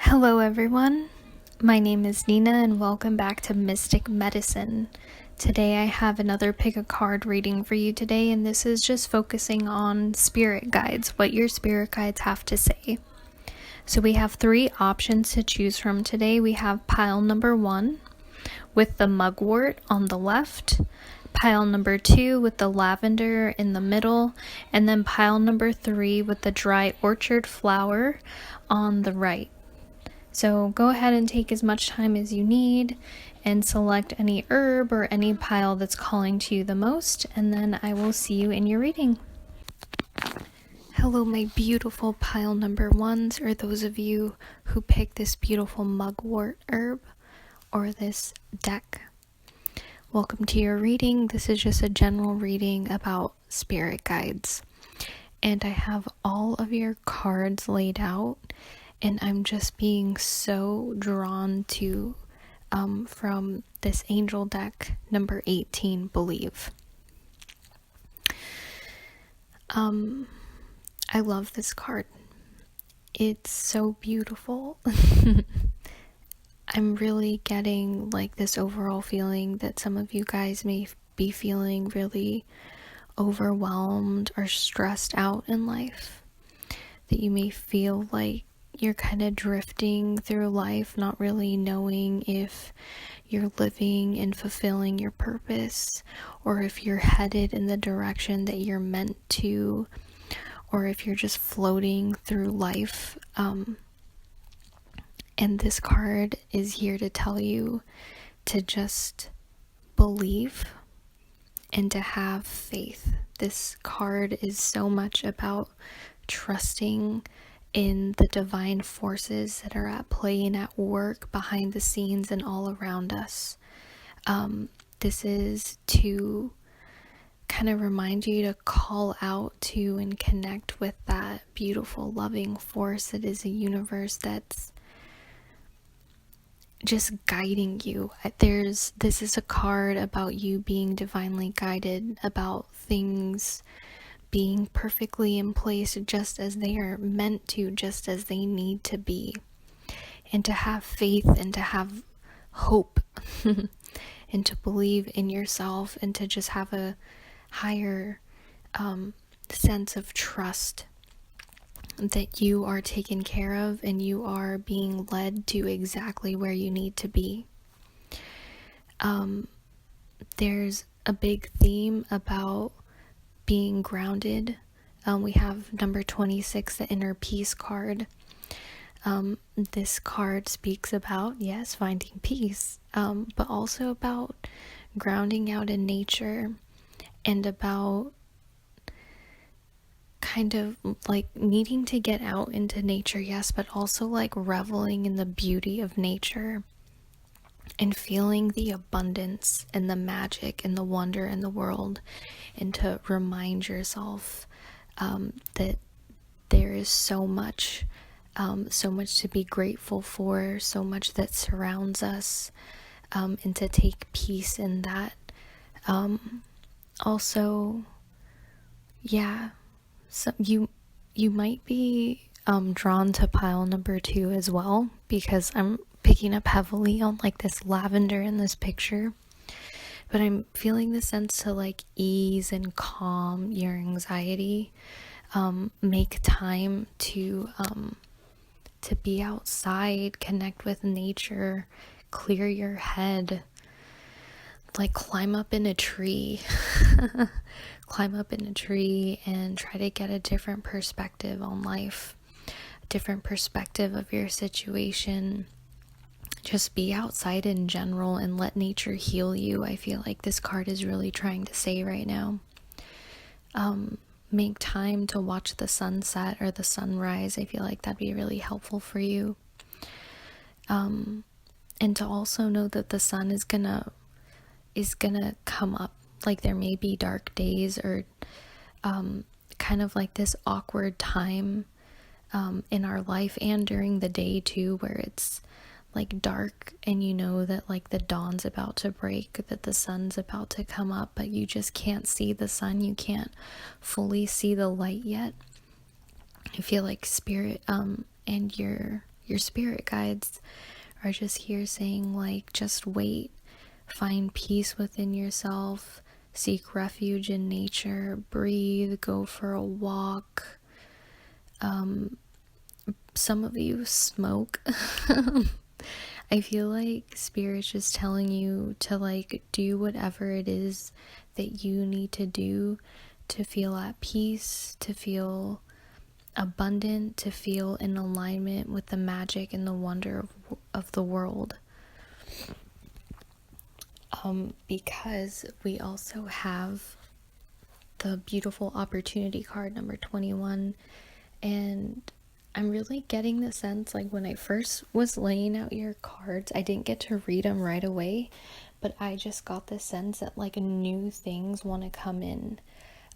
Hello everyone, my name is Nina and welcome back to Mystic Medicine. Today I have another pick a card reading for you today, and this is just focusing on spirit guides, what your spirit guides have to say. So we have three options to choose from today. We have pile number 1 with the mugwort on the left, pile number 2 with the lavender in the middle, and then pile number 3 with the dry orchard flower on the right. So go ahead and take as much time as you need and select any herb or any pile that's calling to you the most, and then I will see you in your reading. Hello my beautiful pile number 1s, or those of you who pick this beautiful mugwort herb or this deck. Welcome to your reading. This is just a general reading about spirit guides. And I have all of your cards laid out. And I'm just being so drawn to, from this angel deck, number 18, Believe. I love this card. It's so beautiful. I'm really getting like this overall feeling that some of you guys may be feeling really overwhelmed or stressed out in life. That you may feel like you're kind of drifting through life, not really knowing if you're living and fulfilling your purpose, or if you're headed in the direction that you're meant to, or if you're just floating through life. And this card is here to tell you to just believe and to have faith. This card is so much about trusting in the divine forces that are at play and at work behind the scenes and all around us. This is to kind of remind you to call out to and connect with that beautiful, loving force that is a universe that's just guiding you. This is a card about you being divinely guided, about things being perfectly in place just as they are meant to, just as they need to be, and to have faith and to have hope and to believe in yourself and to just have a higher sense of trust that you are taken care of and you are being led to exactly where you need to be. There's a big theme about being grounded. We have number 26, the inner peace card. This card speaks about, yes, finding peace, but also about grounding out in nature and about kind of like needing to get out into nature, yes, but also like reveling in the beauty of nature and feeling the abundance and the magic and the wonder in the world, and to remind yourself that there is so much to be grateful for, so much that surrounds us, and to take peace in that. Also, yeah, so you might be drawn to pile number 2 as well, because I'm picking up heavily on like this lavender in this picture, but I'm feeling the sense to like ease and calm your anxiety. Make time to be outside, connect with nature, clear your head, like climb up in a tree and try to get a different perspective on life, a different perspective of your situation. Just be outside in general and let nature heal you. I feel like this card is really trying to say right now. Make time to watch the sunset or the sunrise. I feel like that'd be really helpful for you. And to also know that the sun is gonna come up. Like there may be dark days or kind of like this awkward time in our life and during the day too, where it's like dark and you know that like the dawn's about to break, that the sun's about to come up, but you just can't see the sun. You can't fully see the light yet. I feel like spirit and your your spirit guides are just here saying, like, just wait, find peace within yourself, seek refuge in nature, breathe, go for a walk. Some of you smoke. I feel like Spirit's just telling you to, like, do whatever it is that you need to do to feel at peace, to feel abundant, to feel in alignment with the magic and the wonder of the world. Because we also have the beautiful opportunity card number 21, and I'm really getting the sense, like, when I first was laying out your cards, I didn't get to read them right away, but I just got the sense that, like, new things want to come in.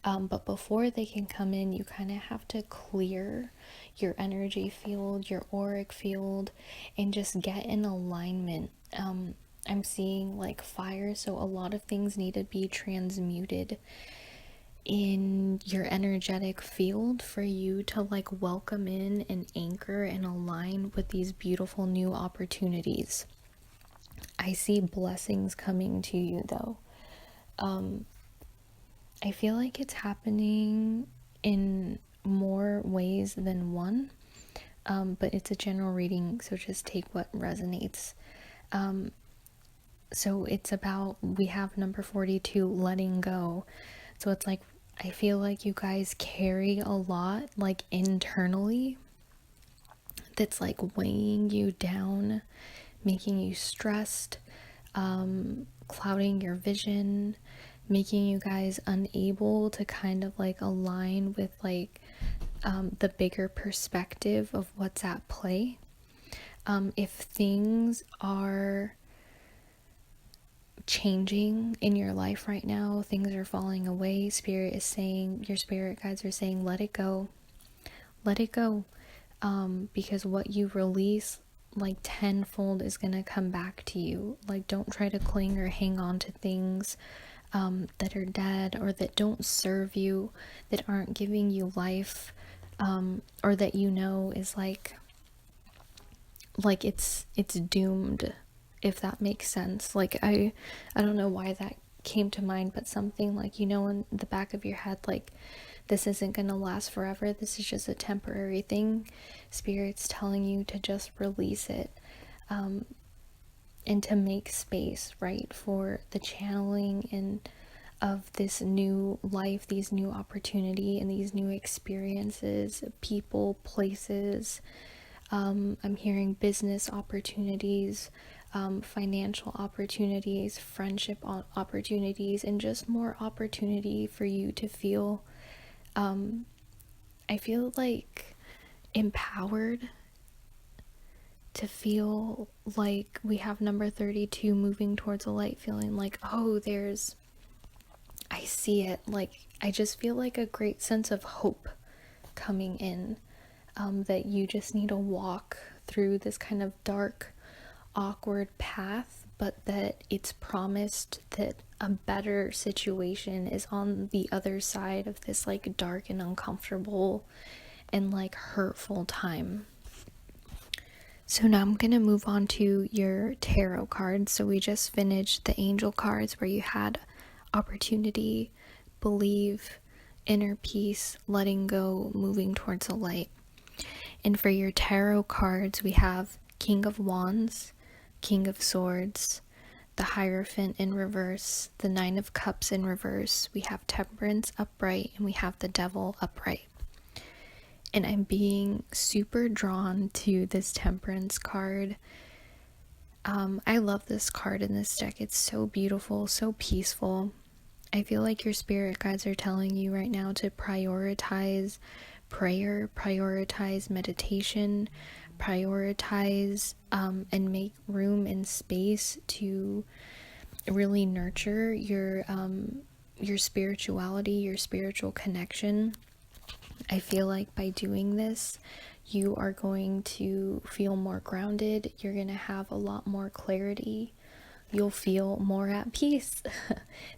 But before they can come in, you kind of have to clear your energy field, your auric field, and just get in alignment. I'm seeing, like, fire, so a lot of things need to be transmuted in your energetic field for you to, like, welcome in and anchor and align with these beautiful new opportunities. I see blessings coming to you, though. I feel like it's happening in more ways than one, but it's a general reading, so just take what resonates. So it's about, we have number 42, letting go. So it's like, I feel like you guys carry a lot, like, internally, that's, like, weighing you down, making you stressed, clouding your vision, making you guys unable to kind of, like, align with, like, the bigger perspective of what's at play. If things are changing in your life right now, things are falling away, Spirit is saying, your spirit guides are saying, let it go. Let it go. Because what you release, like, tenfold is gonna come back to you. Like, don't try to cling or hang on to things that are dead, or that don't serve you, that aren't giving you life, or that you know is like it's doomed, if that makes sense. Like, I don't know why that came to mind, but something like, you know, in the back of your head, like, this isn't gonna last forever, this is just a temporary thing. Spirit's telling you to just release it, and to make space, right, for the channeling and of this new life, these new opportunity, and these new experiences, people, places. I'm hearing business opportunities, financial opportunities, friendship opportunities, and just more opportunity for you to feel, I feel like, empowered, to feel like we have number 32 moving towards a light, feeling like, oh, I see it. Like, I just feel like a great sense of hope coming in, that you just need to walk through this kind of dark, awkward path, but that it's promised that a better situation is on the other side of this, like, dark and uncomfortable and, like, hurtful time. So now I'm gonna move on to your tarot cards. So we just finished the angel cards, where you had opportunity, believe, inner peace, letting go, moving towards the light. And for your tarot cards, we have King of Wands, King of Swords, the Hierophant in reverse, the Nine of Cups in reverse, we have Temperance upright, and we have the Devil upright. And I'm being super drawn to this Temperance card. I love this card in this deck. It's so beautiful, so peaceful. I feel like your spirit guides are telling you right now to prioritize prayer, prioritize meditation, prioritize and make room and space to really nurture your spirituality, your spiritual connection. I feel like by doing this, you are going to feel more grounded. You're going to have a lot more clarity. You'll feel more at peace.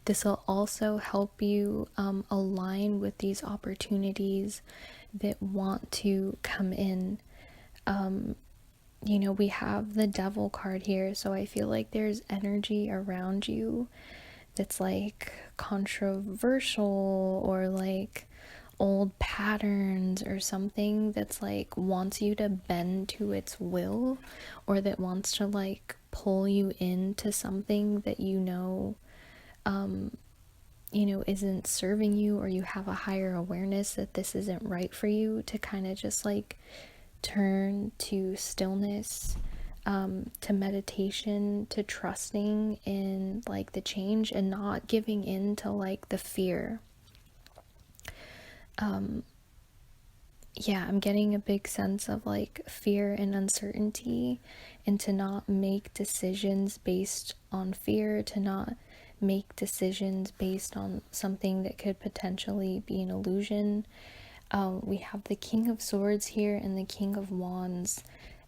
This will also help you align with these opportunities that want to come in. we have the devil card here, so I feel like there's energy around you that's like controversial or like old patterns or something that's like wants you to bend to its will, or that wants to like pull you into something that isn't serving you, or you have a higher awareness that this isn't right for you, to kind of just like turn to stillness, to meditation, to trusting in like the change and not giving in to like the fear. Yeah, I'm getting a big sense of like fear and uncertainty, and to not make decisions based on fear, to not make decisions based on something that could potentially be an illusion. We have the King of Swords here and the King of Wands.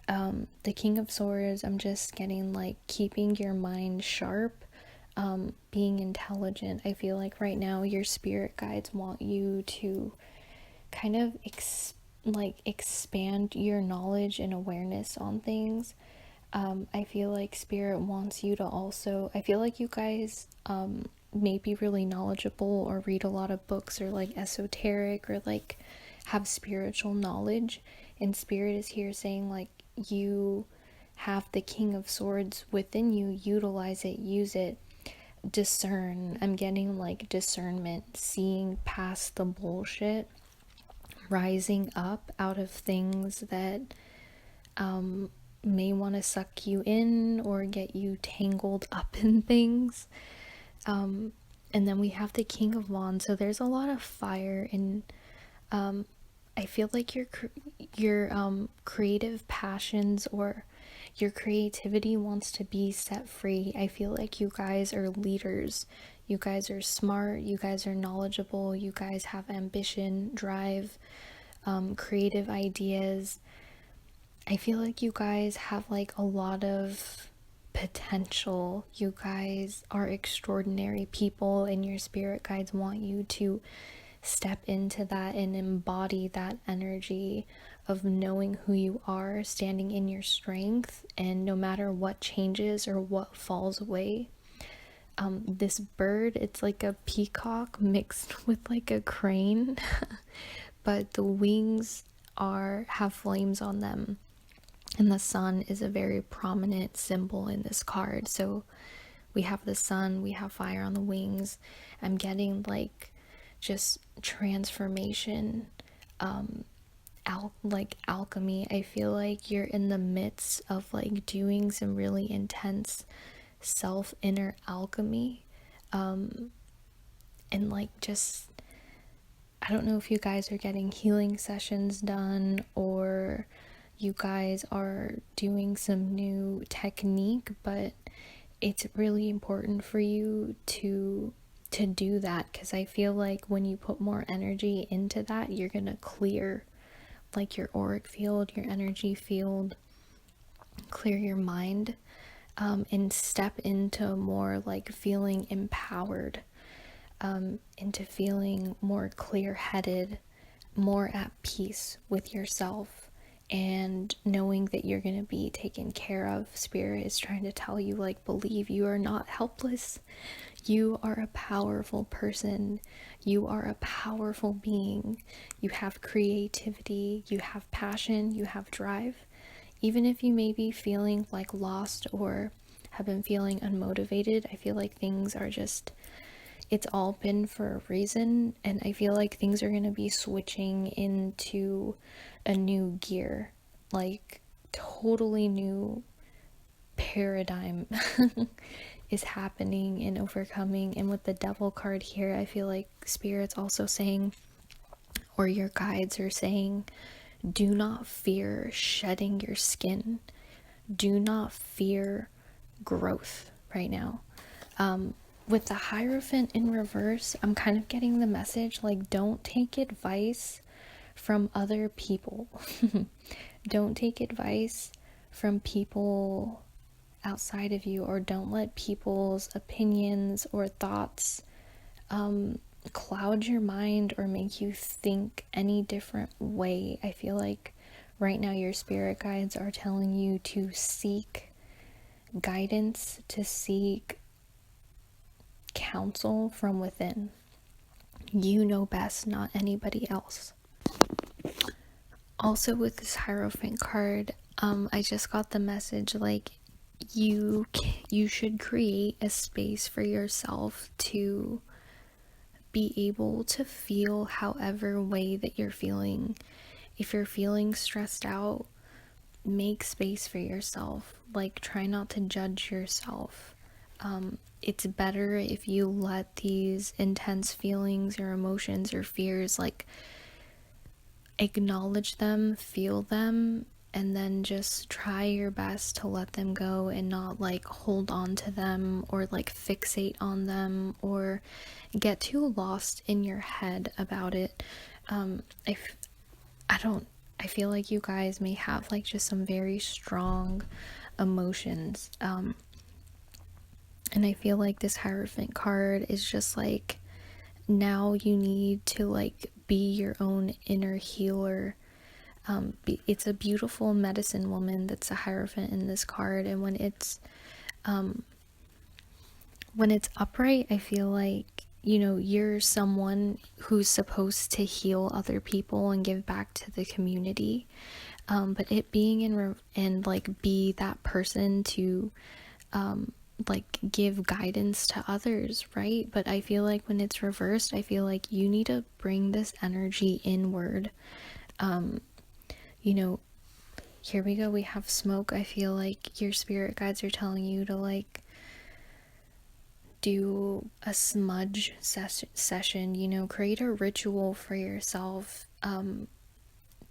The King of Swords, I'm just getting like keeping your mind sharp, being intelligent. I feel like right now your spirit guides want you to kind of expand your knowledge and awareness on things. I feel like spirit wants you to also, I feel like you guys may be really knowledgeable or read a lot of books or like esoteric or like have spiritual knowledge, and spirit is here saying like you have the King of Swords within you, utilize it, use it, discern. I'm getting like discernment, seeing past the bullshit, rising up out of things that may want to suck you in or get you tangled up in things. And then we have the King of Wands, so there's a lot of fire, and I feel like your creative passions or your creativity wants to be set free. I feel like you guys are leaders. You guys are smart. You guys are knowledgeable. You guys have ambition, drive, creative ideas. I feel like you guys have like a lot of potential. You guys are extraordinary people, and your spirit guides want you to step into that and embody that energy of knowing who you are, standing in your strength, and no matter what changes or what falls away. This bird, it's like a peacock mixed with like a crane, but the wings have flames on them, and the sun is a very prominent symbol in this card. So we have the sun, we have fire on the wings. I'm getting like just transformation, like alchemy. I feel like you're in the midst of like doing some really intense inner alchemy, and like just, I don't know if you guys are getting healing sessions done, or you guys are doing some new technique, but it's really important for you to do that, because I feel like when you put more energy into that, you're gonna clear like your auric field, your energy field, clear your mind, and step into more like feeling empowered, into feeling more clear-headed, more at peace with yourself, and knowing that you're going to be taken care of. Spirit is trying to tell you, like, believe you are not helpless. You are a powerful person. You are a powerful being. You have creativity, you have passion, you have drive. Even if you may be feeling like lost or have been feeling unmotivated, I feel like things are just, it's all been for a reason, and I feel like things are going to be switching into a new gear, like totally new paradigm is happening and overcoming. And with the devil card here, I feel like spirit's also saying, or your guides are saying, do not fear shedding your skin. Do not fear growth right now. With the Hierophant in reverse, I'm kind of getting the message like, don't take advice from other people. Don't take advice from people outside of you, or don't let people's opinions or thoughts cloud your mind or make you think any different way. I feel like Right now, your spirit guides are telling you to seek guidance, to seek counsel from within. You know best, not anybody else. Also, with this Hierophant card, I just got the message like you should create a space for yourself to be able to feel however way that you're feeling. If you're feeling stressed out, make space for yourself. Like, try not to judge yourself. It's better if you let these intense feelings or emotions or fears, like, acknowledge them, feel them, and then just try your best to let them go and not like hold on to them or like fixate on them or get too lost in your head about it. I feel like you guys may have like just some very strong emotions. And I feel like this Hierophant card is just like, now you need to like be your own inner healer. It's a beautiful medicine woman that's a Hierophant in this card, and when it's upright, I feel like, you know, you're someone who's supposed to heal other people and give back to the community. But it being and like be that person to like give guidance to others, right? But I feel like when it's reversed, I feel like you need to bring this energy inward. You know, here we go, we have smoke. I feel like your spirit guides are telling you to like do a smudge session, you know, create a ritual for yourself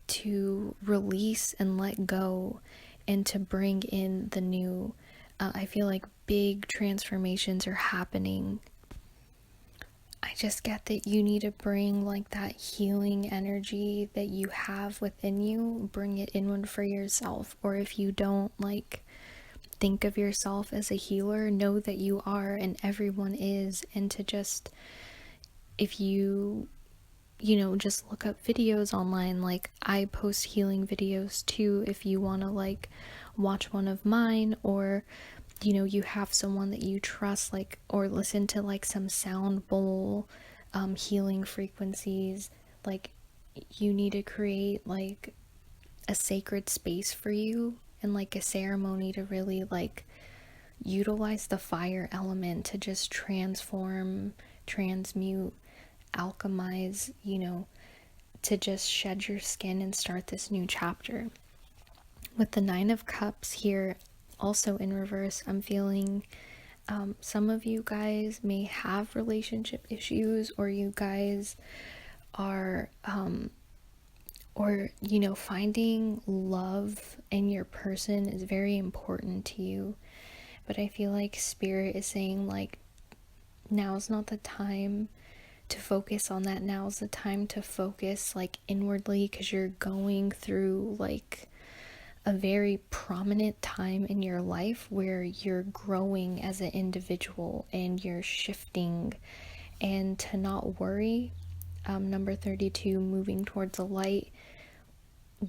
to release and let go and to bring in the new. I feel like big transformations are happening. I just get that you need to bring like that healing energy that you have within you, bring it inward for yourself. Or if you don't like think of yourself as a healer, know that you are and everyone is. And to just, if you know, just look up videos online. Like, I post healing videos too if you want to like watch one of mine, or you know, you have someone that you trust, like, or listen to like some sound bowl healing frequencies. Like, you need to create like a sacred space for you and like a ceremony to really like utilize the fire element to just transform, transmute, alchemize, you know, to just shed your skin and start this new chapter. With the Nine of Cups here also in reverse, I'm feeling some of you guys may have relationship issues, or you guys are or you know, finding love in your person is very important to you. But I feel like Spirit is saying like, now's not the time to focus on that. Now's the time to focus like inwardly, because you're going through like a very prominent time in your life where you're growing as an individual and you're shifting. And to not worry, number 32, moving towards the light.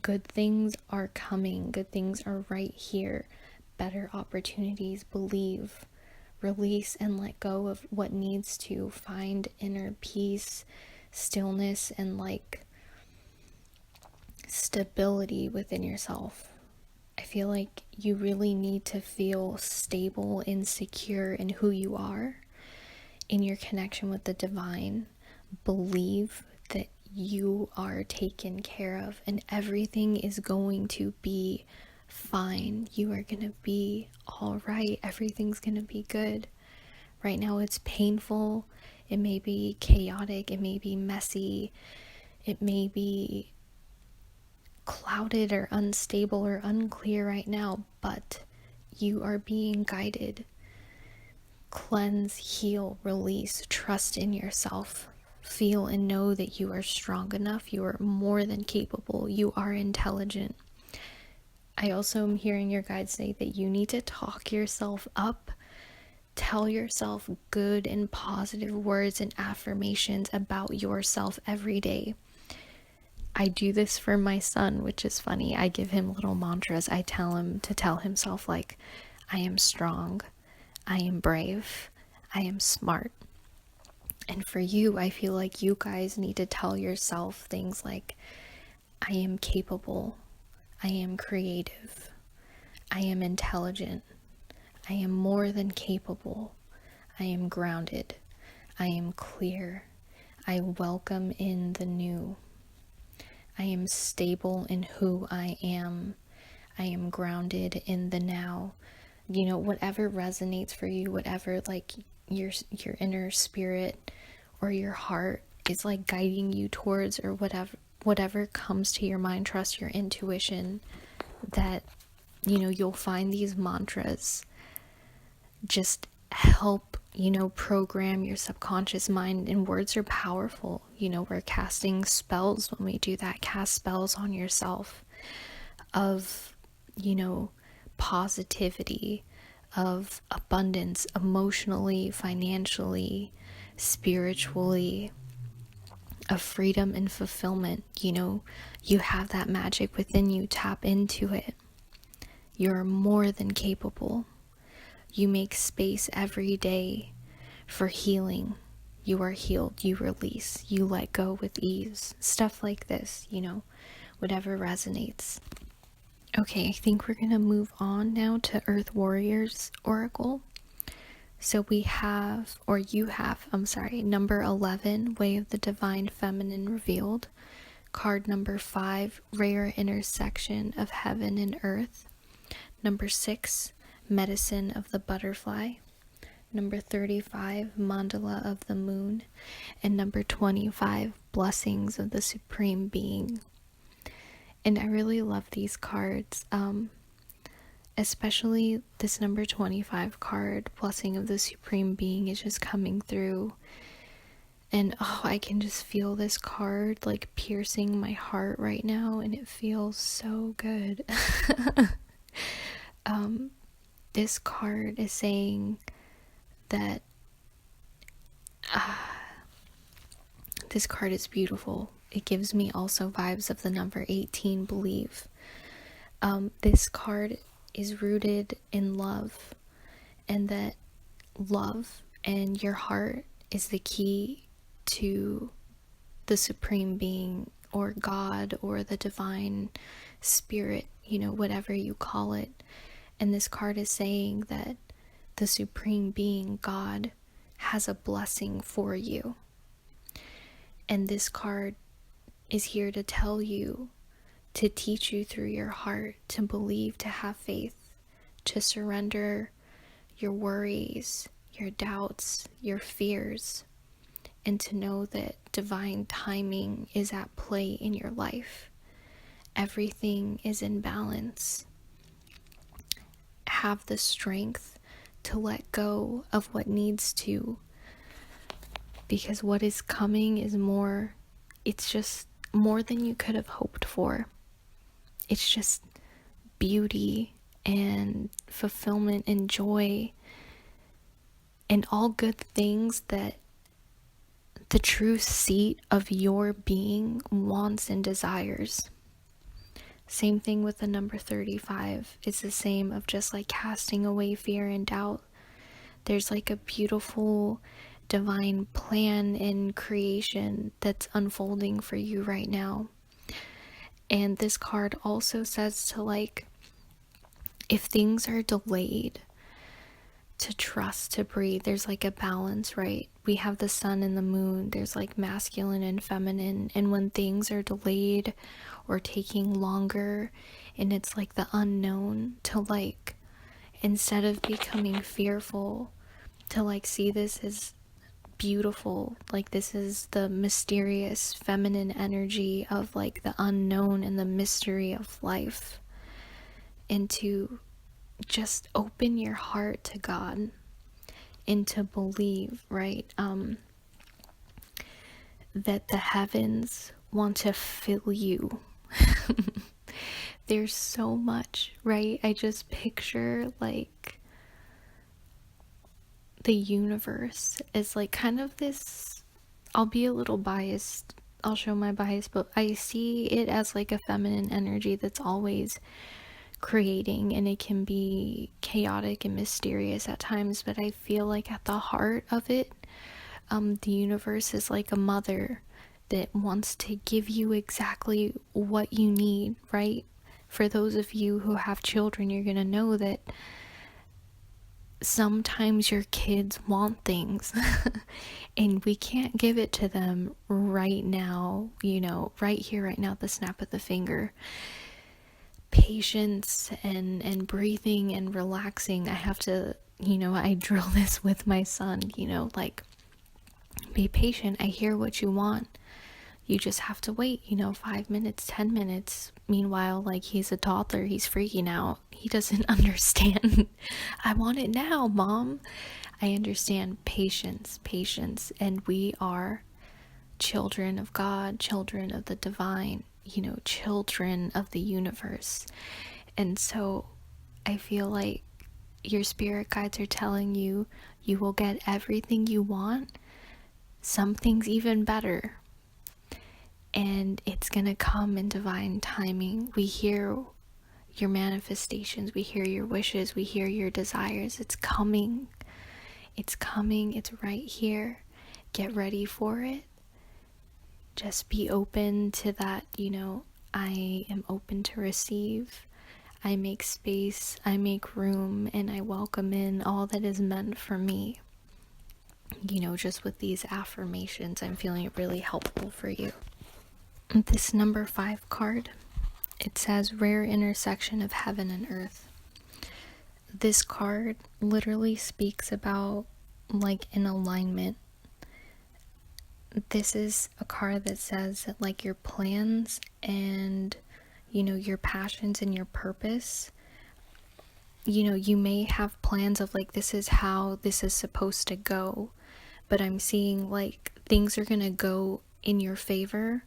Good things are coming, good things are right here, better opportunities. Believe, release, and let go of what needs to. Find inner peace, stillness, and like stability within yourself. I feel like you really need to feel stable and secure in who you are, in your connection with the divine. Believe that you are taken care of and everything is going to be fine. You are going to be all right. Everything's going to be good. Right now it's painful. It may be chaotic. It may be messy. It may be clouded or unstable or unclear right now, but you are being guided. Cleanse, heal, release, trust in yourself. Feel and know that you are strong enough. You are more than capable. You are intelligent. I also am hearing your guides say that you need to talk yourself up. Tell yourself good and positive words and affirmations about yourself every day. I do this for my son, which is funny. I give him little mantras. I tell him to tell himself, like, I am strong, I am brave, I am smart. And for you, I feel like you guys need to tell yourself things like, I am capable, I am creative, I am intelligent, I am more than capable, I am grounded, I am clear, I welcome in the new, I am stable in who I am grounded in the now. You know, whatever resonates for you, whatever like your inner spirit or your heart is like guiding you towards, or whatever comes to your mind. Trust your intuition that, you know, you'll find these mantras just help, you know, program your subconscious mind. And words are powerful. You know, we're casting spells when we do that. Cast spells on yourself of, you know, positivity, of abundance, emotionally, financially, spiritually, of freedom and fulfillment. You know, you have that magic within you. Tap into it. You're more than capable. You make space every day for healing. You are healed. You release. You let go with ease. Stuff like this, you know, whatever resonates. Okay, I think we're going to move on now to Earth Warriors Oracle. So we have, or you have, I'm sorry, number 11, Way of the Divine Feminine Revealed. Card number 5, Rare Intersection of Heaven and Earth. Number 6, Medicine of the Butterfly. Number 35, Mandala of the Moon. And number 25, Blessings of the Supreme Being. And I really love these cards, especially this number 25 card, Blessing of the Supreme Being, is just coming through. And oh, I can just feel this card like piercing my heart right now, and it feels so good. This card is saying that this card is beautiful. It gives me also vibes of the number 18, Believe. This card is rooted in love, and that love and your heart is the key to the Supreme Being, or God, or the Divine Spirit, you know, whatever you call it. And this card is saying that the Supreme Being, God, has a blessing for you. And this card is here to tell you, to teach you through your heart, to believe, to have faith, to surrender your worries, your doubts, your fears, and to know that divine timing is at play in your life. Everything is in balance. Have the strength to let go of what needs to, because what is coming is more. It's just more than you could have hoped for. It's just beauty and fulfillment and joy and all good things that the true seat of your being wants and desires. Same thing with the number 35. It's the same of just like casting away fear and doubt. There's like a beautiful divine plan in creation that's unfolding for you right now. And this card also says to, like, if things are delayed, to trust, to breathe. There's like a balance, right? We have the sun and the moon. There's like masculine and feminine. And when things are delayed or taking longer, and it's like the unknown, to like, instead of becoming fearful, to like see this as beautiful. Like, this is the mysterious feminine energy of like the unknown and the mystery of life. And to just open your heart to God and to believe, right? That the heavens want to fill you. There's so much, right? I just picture like the universe is like kind of this, I'll be a little biased I'll show my bias, but I see it as like a feminine energy that's always creating, and it can be chaotic and mysterious at times, but I feel like at the heart of it, the universe is like a mother that wants to give you exactly what you need, right? For those of you who have children, you're gonna know that sometimes your kids want things and we can't give it to them right now, right here, right now, at the snap of the finger. Patience and breathing and relaxing. I have to, I drill this with my son, like, be patient. I hear what you want. You just have to wait, 5 minutes, 10 minutes. Meanwhile, like, he's a toddler, he's freaking out. He doesn't understand. I want it now, Mom. I understand patience. And we are children of God, children of the divine, children of the universe. And so I feel like your spirit guides are telling you, you will get everything you want, some things even better. And it's gonna come in divine timing. We hear your manifestations, we hear your wishes, we hear your desires. It's coming. It's right here. Get ready for it. Just be open to that, I am open to receive. I make space, I make room, and I welcome in all that is meant for me. Just with these affirmations, I'm feeling it really helpful for you. This number 5 card, it says rare intersection of heaven and earth. This card literally speaks about like an alignment. This is a card that says that like your plans and your passions and your purpose, you may have plans of like, this is how this is supposed to go, but I'm seeing like things are gonna go in your favor.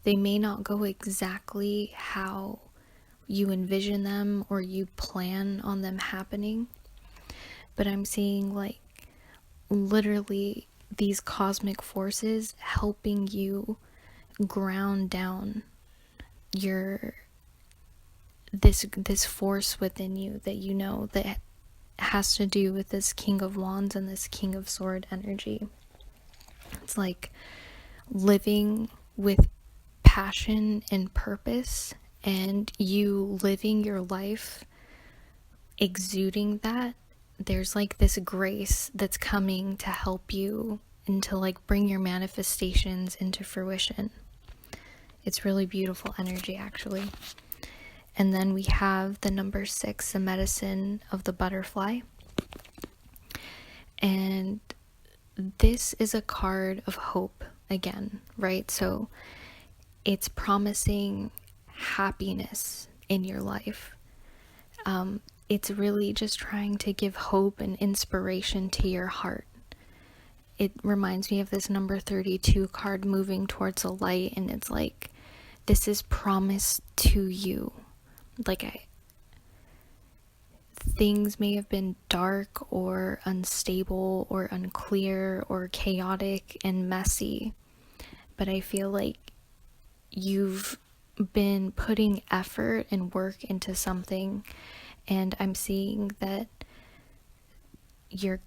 They may not go exactly how you envision them or you plan on them happening, but I'm seeing like literally these cosmic forces helping you ground down this force within you that that has to do with this King of Wands and this King of Sword energy. It's like living with passion and purpose, and you living your life exuding that. There's like this grace that's coming to help you and to like bring your manifestations into fruition. It's really beautiful energy, actually. And then we have the number 6, the medicine of the butterfly. And this is a card of hope again, right? So it's promising happiness in your life. It's really just trying to give hope and inspiration to your heart. It reminds me of this number 32 card moving towards the light, and it's like, this is promised to you. Like, things may have been dark or unstable or unclear or chaotic and messy, but I feel like you've been putting effort and work into something, and I'm seeing that your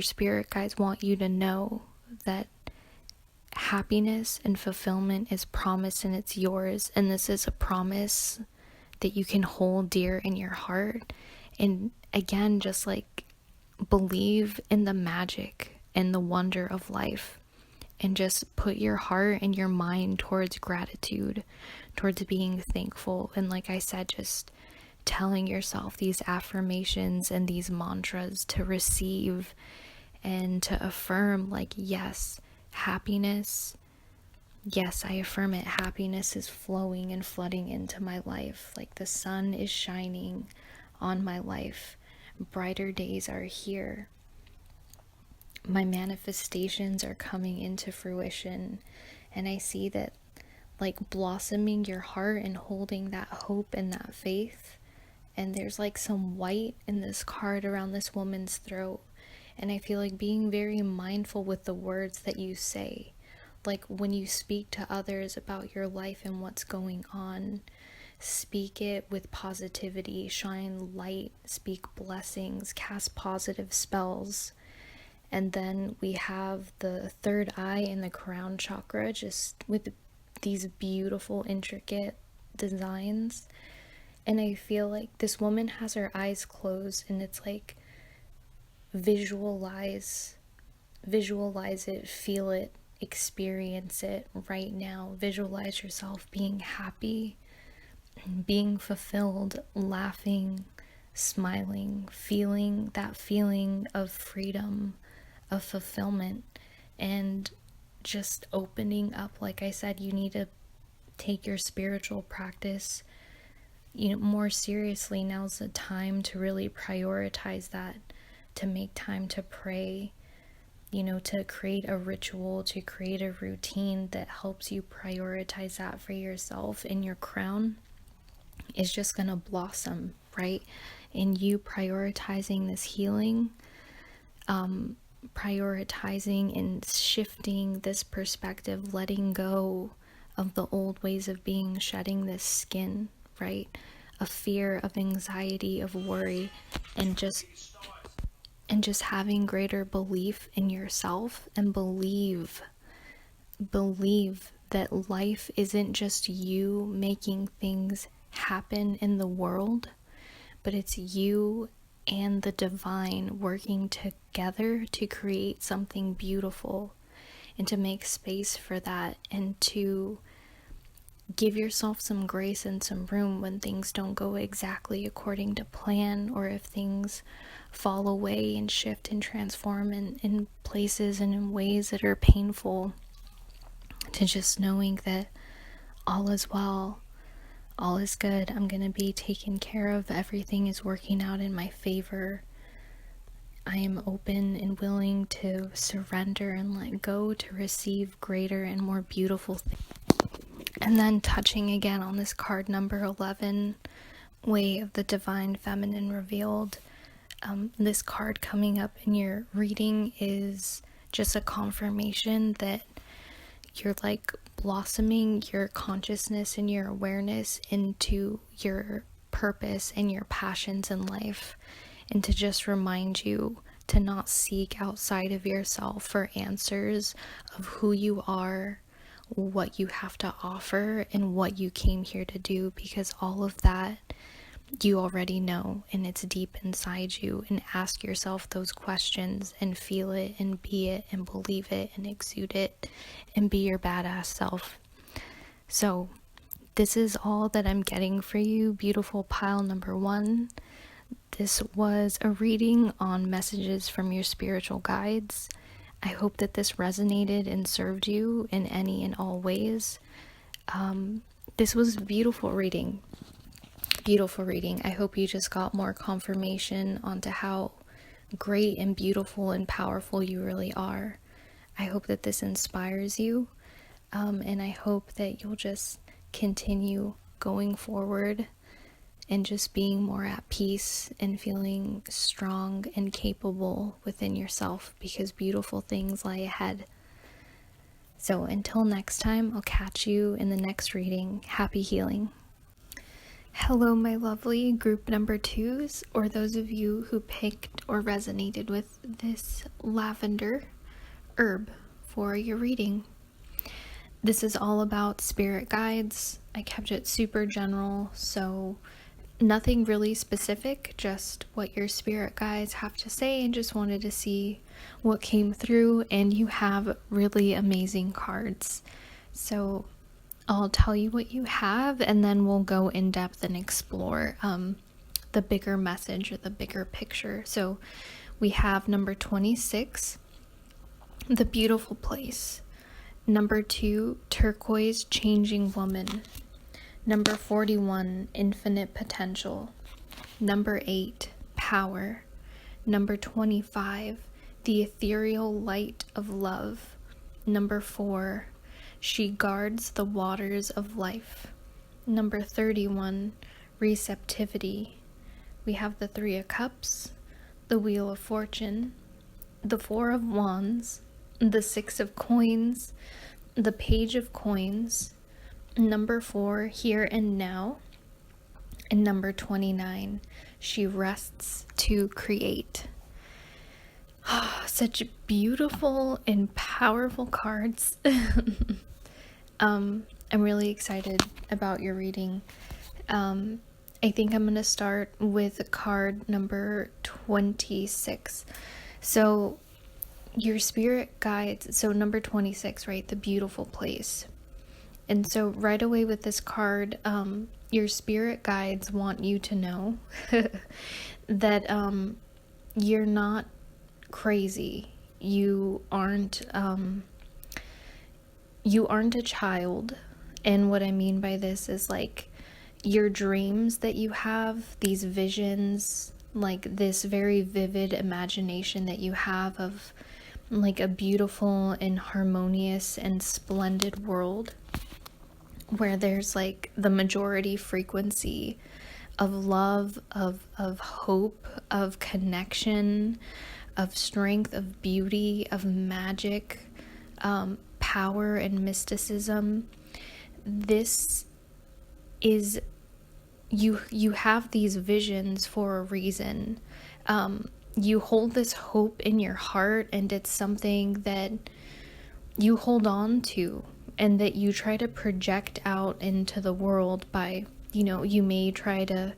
spirit guides want you to know that happiness and fulfillment is promised and it's yours, and this is a promise that you can hold dear in your heart. And again, just like believe in the magic and the wonder of life, and just put your heart and your mind towards gratitude, towards being thankful. And like I said, just telling yourself these affirmations and these mantras to receive and to affirm, like, yes, happiness, yes, I affirm it. Happiness is flowing and flooding into my life. Like the sun is shining on my life. Brighter days are here. My manifestations are coming into fruition. And I see that, like, blossoming your heart and holding that hope and that faith. And there's like some white in this card around this woman's throat. And I feel like being very mindful with the words that you say. like when you speak to others about your life and what's going on, speak it with positivity, shine light, speak blessings, cast positive spells. And then we have the third eye in the crown chakra, just with these beautiful, intricate designs. And I feel like this woman has her eyes closed, and it's like visualize it, feel it, experience it right now. Visualize yourself being happy, being fulfilled, laughing, smiling, feeling that feeling of freedom, of fulfillment, and just opening up. Like I said, you need to take your spiritual practice, more seriously. Now's the time to really prioritize that, to make time to pray, to create a ritual, to create a routine that helps you prioritize that for yourself. And your crown is just gonna blossom, right? And you prioritizing this healing, prioritizing and shifting this perspective, letting go of the old ways of being, shedding this skin, right? Of fear, of anxiety, of worry, and just having greater belief in yourself, and believe that life isn't just you making things happen in the world, but it's you and the divine working together to create something beautiful, and to make space for that, and to give yourself some grace and some room when things don't go exactly according to plan, or if things fall away and shift and transform in places and in ways that are painful, to just knowing that all is well, all is good, I'm going to be taken care of, everything is working out in my favor. I am open and willing to surrender and let go to receive greater and more beautiful things. And then touching again on this card number 11, Way of the Divine Feminine Revealed. This card coming up in your reading is just a confirmation that you're like blossoming your consciousness and your awareness into your purpose and your passions in life, and to just remind you to not seek outside of yourself for answers of who you are, what you have to offer, and what you came here to do, because all of that you already know, and it's deep inside you. And ask yourself those questions, and feel it, and be it, and believe it, and exude it, and be your badass self. So this is all that I'm getting for you, beautiful pile number 1. This was a reading on messages from your spiritual guides. I hope that this resonated and served you in any and all ways. This was a beautiful reading. I hope you just got more confirmation onto how great and beautiful and powerful you really are. I hope that this inspires you, and I hope that you'll just continue going forward and just being more at peace and feeling strong and capable within yourself, because beautiful things lie ahead. So until next time, I'll catch you in the next reading. Happy healing. Hello, my lovely group number 2s, or those of you who picked or resonated with this lavender herb for your reading. This is all about spirit guides. I kept it super general, so nothing really specific, just what your spirit guides have to say, and just wanted to see what came through. And you have really amazing cards. So I'll tell you what you have, and then we'll go in depth and explore the bigger message or the bigger picture. So we have number 26, The Beautiful Place. Number 2, Turquoise Changing Woman. Number 41, Infinite Potential. Number 8, Power. Number 25, The Ethereal Light of Love. Number 4, She Guards the Waters of Life. Number 31, Receptivity. We have the 3 of Cups, the Wheel of Fortune, the 4 of Wands, the 6 of Coins, the Page of Coins, number 4, Here and Now, and number 29, She Rests to Create. Such beautiful and powerful cards. I'm really excited about your reading. I think I'm going to start with card number 26. So your spirit guides, so number 26, right? The beautiful place. And so right away with this card, your spirit guides want you to know that you're not crazy. You aren't a child. And what I mean by this is like your dreams that you have, these visions, like this very vivid imagination that you have of like a beautiful and harmonious and splendid world where there's like the majority frequency of love, of hope, of connection, of strength, of beauty, of magic, power and mysticism. This is, you have these visions for a reason. You hold this hope in your heart, and it's something that you hold on to and that you try to project out into the world by, you may try to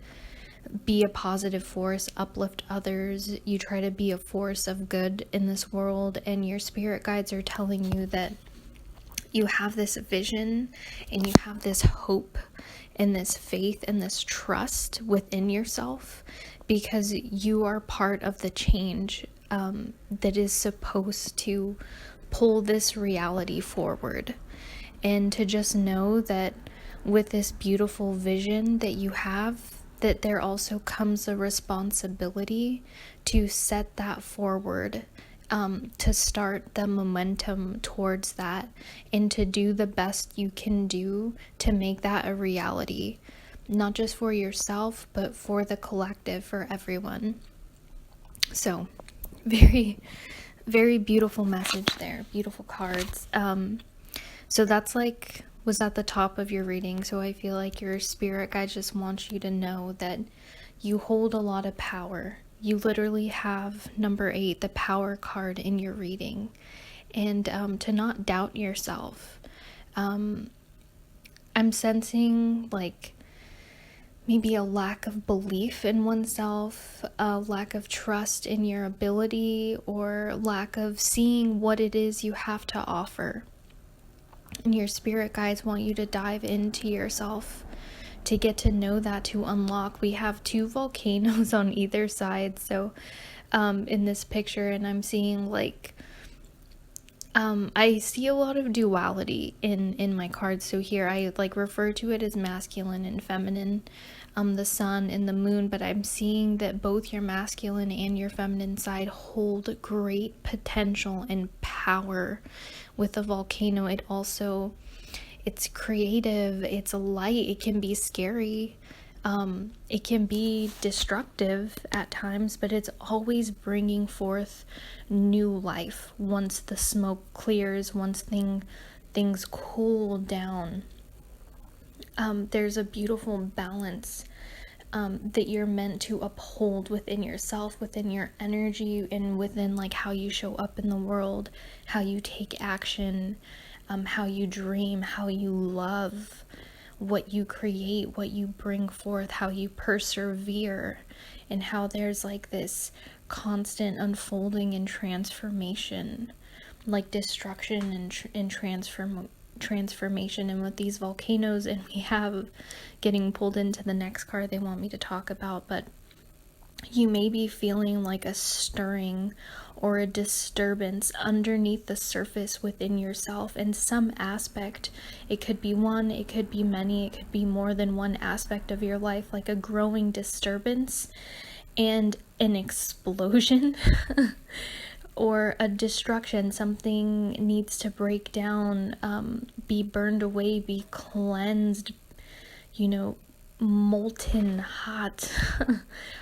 be a positive force, uplift others, you try to be a force of good in this world, and your spirit guides are telling you that you have this vision and you have this hope and this faith and this trust within yourself because you are part of the change that is supposed to pull this reality forward. And to just know that with this beautiful vision that you have, that there also comes a responsibility to set that forward, to start the momentum towards that, and to do the best you can do to make that a reality, not just for yourself, but for the collective, for everyone. So, very, very beautiful message there. Beautiful cards. So that's like, was at the top of your reading. So I feel like your spirit guide just wants you to know that you hold a lot of power. You literally have number 8, the power card, in your reading. And to not doubt yourself. I'm sensing like maybe a lack of belief in oneself, a lack of trust in your ability, or lack of seeing what it is you have to offer. And your spirit guides want you to dive into yourself, to get to know that, to unlock. We have 2 volcanoes on either side, so in this picture, and I'm seeing like I see a lot of duality in my cards. So here I like refer to it as masculine and feminine, the sun and the moon, but I'm seeing that both your masculine and your feminine side hold great potential and power. With the volcano, it's creative, it's light, it can be scary, it can be destructive at times, but it's always bringing forth new life once the smoke clears, once things cool down. There's a beautiful balance that you're meant to uphold within yourself, within your energy, and within like how you show up in the world, how you take action, how you dream, how you love, what you create, what you bring forth, how you persevere, and how there's like this constant unfolding and transformation, like destruction and transformation. And with these volcanoes, and we have getting pulled into the next card they want me to talk about, but you may be feeling like a stirring or a disturbance underneath the surface within yourself in some aspect. It could be one, it could be many, it could be more than one aspect of your life, like a growing disturbance and an explosion or a destruction. Something needs to break down, be burned away, be cleansed, molten hot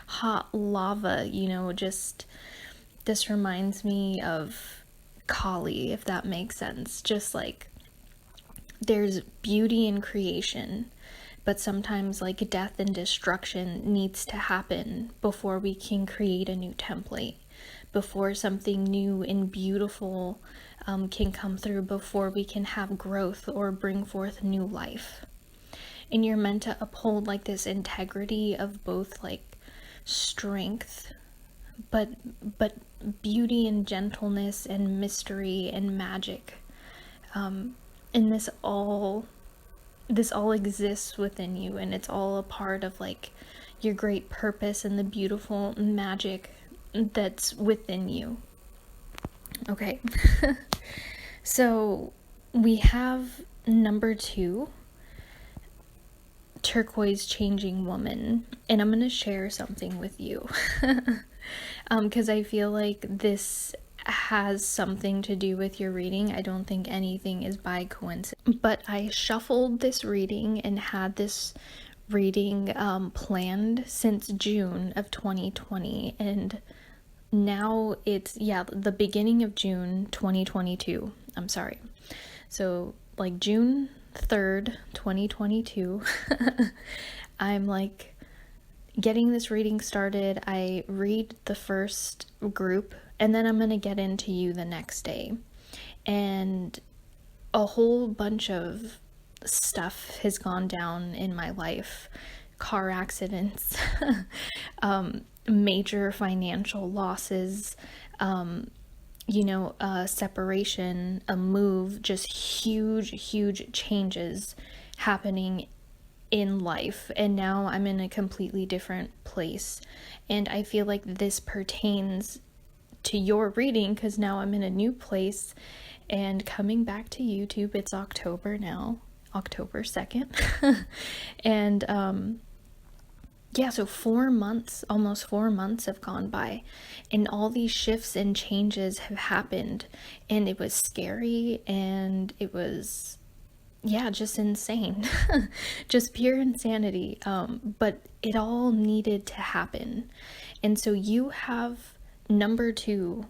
hot lava. Just this reminds me of Kali, if that makes sense. Just like there's beauty in creation, but sometimes like death and destruction needs to happen before we can create a new template, before something new and beautiful can come through, before we can have growth or bring forth new life. And you're meant to uphold like this integrity of both like strength, but beauty and gentleness and mystery and magic. And this all exists within you, and it's all a part of like your great purpose and the beautiful magic that's within you. Okay. So we have number 2, Turquoise Changing Woman, and I'm going to share something with you because I feel like this has something to do with your reading. I don't think anything is by coincidence, but I shuffled this reading and had this reading planned since June of 2020, and now it's the beginning of June 2022. I'm sorry. So like June 3rd, 2022, I'm like getting this reading started. I read the first group, and then I'm going to get into you the next day. And a whole bunch of stuff has gone down in my life. Car accidents, major financial losses, separation, a move, just huge changes happening in life. And now I'm in a completely different place. And I feel like this pertains to your reading because now I'm in a new place and coming back to YouTube. It's October now, October 2nd. And, so 4 months, almost 4 months have gone by, and all these shifts and changes have happened, and it was scary, and it was, just insane, just pure insanity, but it all needed to happen. And so you have number 2,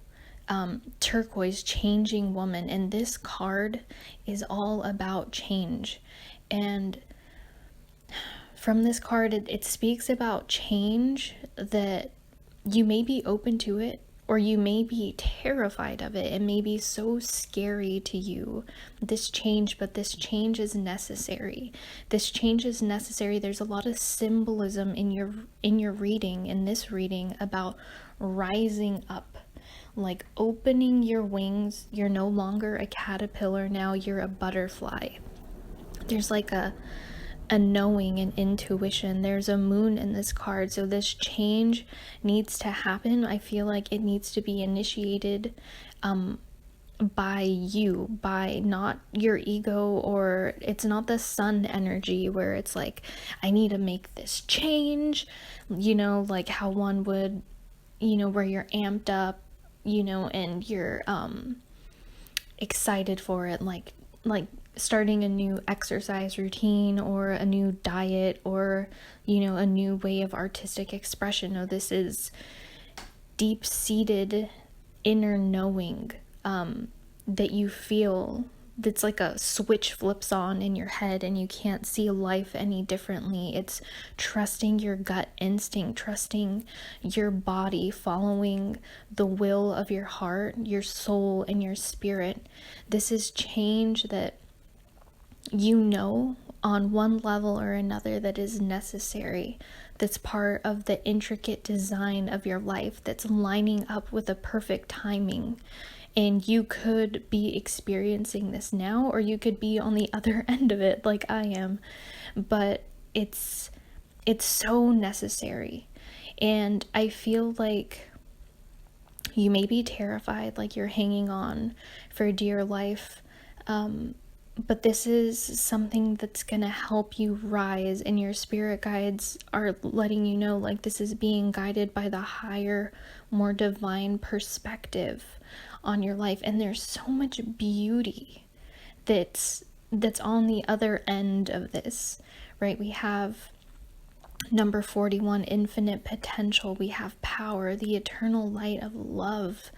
Turquoise Changing Woman, and this card is all about change. And from this card, it speaks about change, that you may be open to it, or you may be terrified of it. It may be so scary to you, this change, but this change is necessary. This change is necessary. There's a lot of symbolism in your reading, in this reading, about rising up, like opening your wings. You're no longer a caterpillar now, you're a butterfly. There's like a knowing and intuition. There's a moon in this card, so this change needs to happen. I feel like it needs to be initiated by you, by not your ego, or it's not the sun energy where it's like, I need to make this change, like how one would, where you're amped up, and you're excited for it, like starting a new exercise routine or a new diet or a new way of artistic expression. No, this is deep-seated inner knowing that you feel, that's like a switch flips on in your head and you can't see life any differently. It's trusting your gut instinct, trusting your body, following the will of your heart, your soul, and your spirit. This is change that on one level or another that is necessary, that's part of the intricate design of your life, that's lining up with a perfect timing. And you could be experiencing this now, or you could be on the other end of it like I am, but it's so necessary. And I feel like you may be terrified, like you're hanging on for dear life, but this is something that's going to help you rise, and your spirit guides are letting you know, like, this is being guided by the higher, more divine perspective on your life. And there's so much beauty that's on the other end of this, right? We have number 41, infinite potential. We have power, the eternal light of love.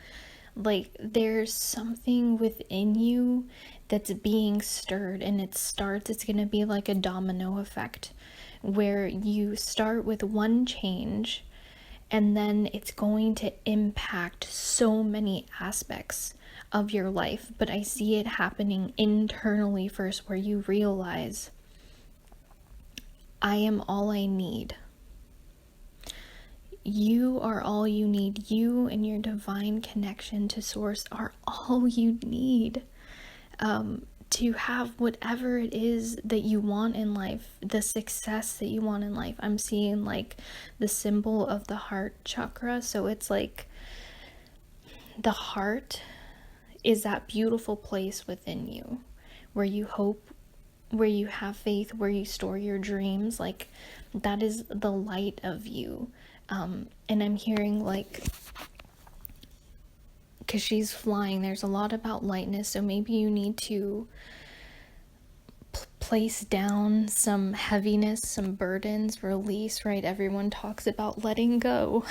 Like, there's something within you that's being stirred, and it's going to be like a domino effect where you start with one change and then it's going to impact so many aspects of your life. But I see it happening internally first, where you realize, I am all I need. You are all you need. You and your divine connection to Source are all you need to have whatever it is that you want in life, the success that you want in life. I'm seeing like the symbol of the heart chakra. So it's like the heart is that beautiful place within you where you hope, where you have faith, where you store your dreams. Like, that is the light of you. And I'm hearing, like, because she's flying, there's a lot about lightness, so maybe you need to place down some heaviness, some burdens, release, right? Everyone talks about letting go.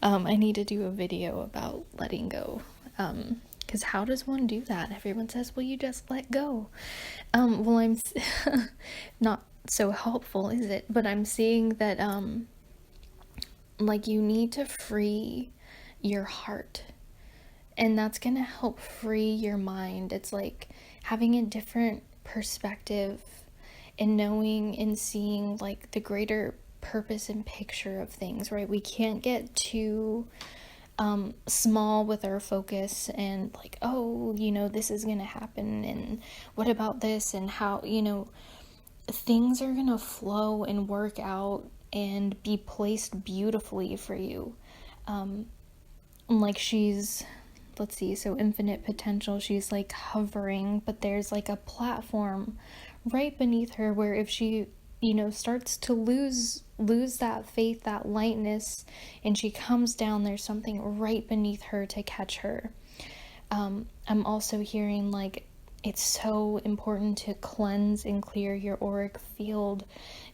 I need to do a video about letting go. Because how does one do that? Everyone says, well, you just let go. Well, I'm not so helpful, is it? But I'm seeing that, like, you need to free your heart, and that's gonna help free your mind. It's like having a different perspective and knowing and seeing like the greater purpose and picture of things, right? We can't get too small with our focus and like, oh, this is gonna happen, and what about this, and how, things are gonna flow and work out and be placed beautifully for you. Like, let's see, so infinite potential, she's like hovering, but there's like a platform right beneath her where if she starts to lose that faith, that lightness, and she comes down, there's something right beneath her to catch her. I'm also hearing like it's so important to cleanse and clear your auric field,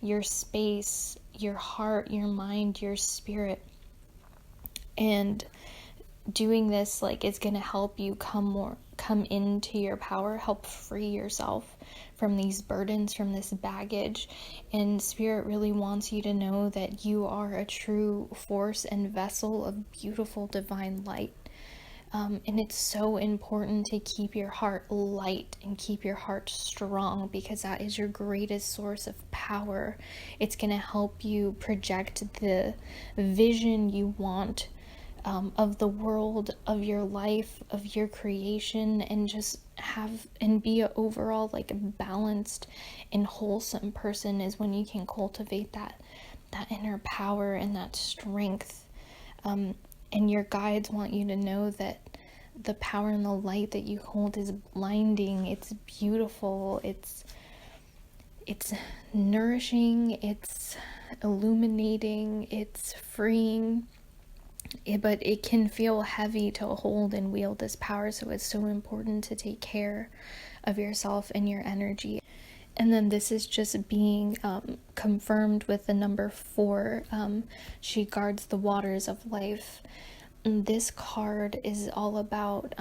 your space, your heart, your mind, your spirit. And doing this, like, is going to help you come into your power, help free yourself from these burdens, from this baggage. And Spirit really wants you to know that you are a true force and vessel of beautiful divine light. And it's so important to keep your heart light and keep your heart strong, because that is your greatest source of power. It's going to help you project the vision you want of the world, of your life, of your creation, and just have and be an overall like balanced and wholesome person is when you can cultivate that inner power and that strength. And your guides want you to know that the power and the light that you hold is blinding, it's beautiful, it's nourishing, it's illuminating, it's freeing. But it can feel heavy to hold and wield this power, so it's so important to take care of yourself and your energy. And then this is just being confirmed with the number 4. She guards the waters of life. And this card is all about,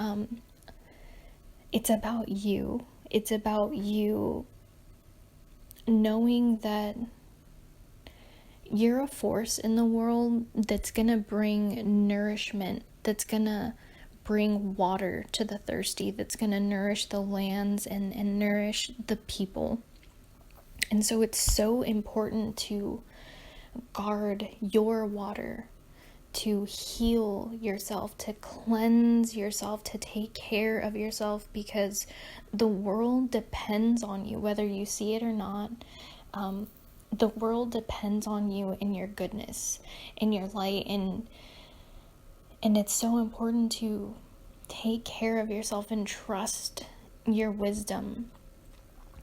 it's about you. It's about you knowing that you're a force in the world that's gonna bring nourishment, that's gonna bring water to the thirsty, that's gonna nourish the lands and nourish the people. And so it's so important to guard your water, to heal yourself, to cleanse yourself, to take care of yourself, because the world depends on you, whether you see it or not. The world depends on you and your goodness and your light, and it's so important to take care of yourself and trust your wisdom.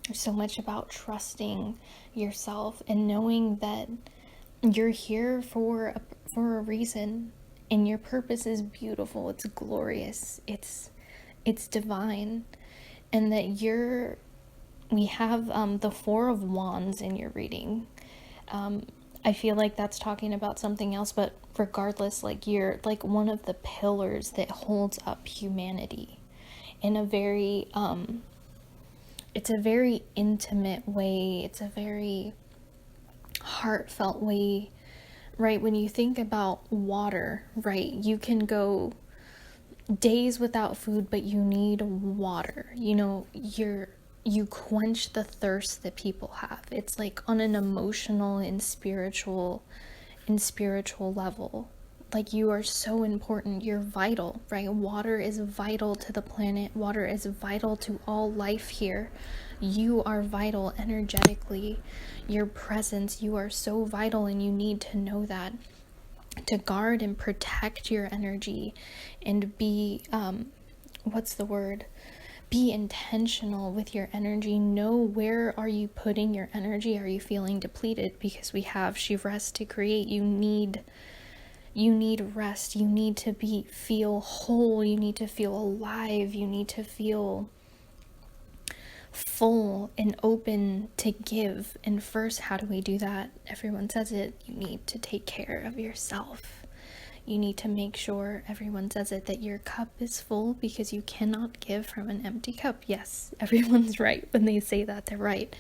There's so much about trusting yourself and knowing that you're here for a reason, and your purpose is beautiful, it's glorious, it's divine, and that we have the 4 of Wands in your reading. I feel like that's talking about something else, but regardless, like you're like one of the pillars that holds up humanity in a very it's a very intimate way. It's a very heartfelt way, right? When you think about water, right? You can go days without food, but you need water. You know, you quench the thirst that people have. It's like on an emotional and spiritual level. Like you are so important. You're vital, right? Water is vital to the planet. Water is vital to all life here. You are vital energetically. Your presence, you are so vital, and you need to know that, to guard and protect your energy and be what's the word, be intentional with your energy. Know, where are you putting your energy? Are you feeling depleted? Because we have she rests to create. You need rest. You need to feel whole. You need to feel alive. You need to feel full and open to give. And first, how do we do that? Everyone says it. You need to take care of yourself. You need to make sure, everyone says it, that your cup is full, because you cannot give from an empty cup. Yes, everyone's right when they say that. They're right.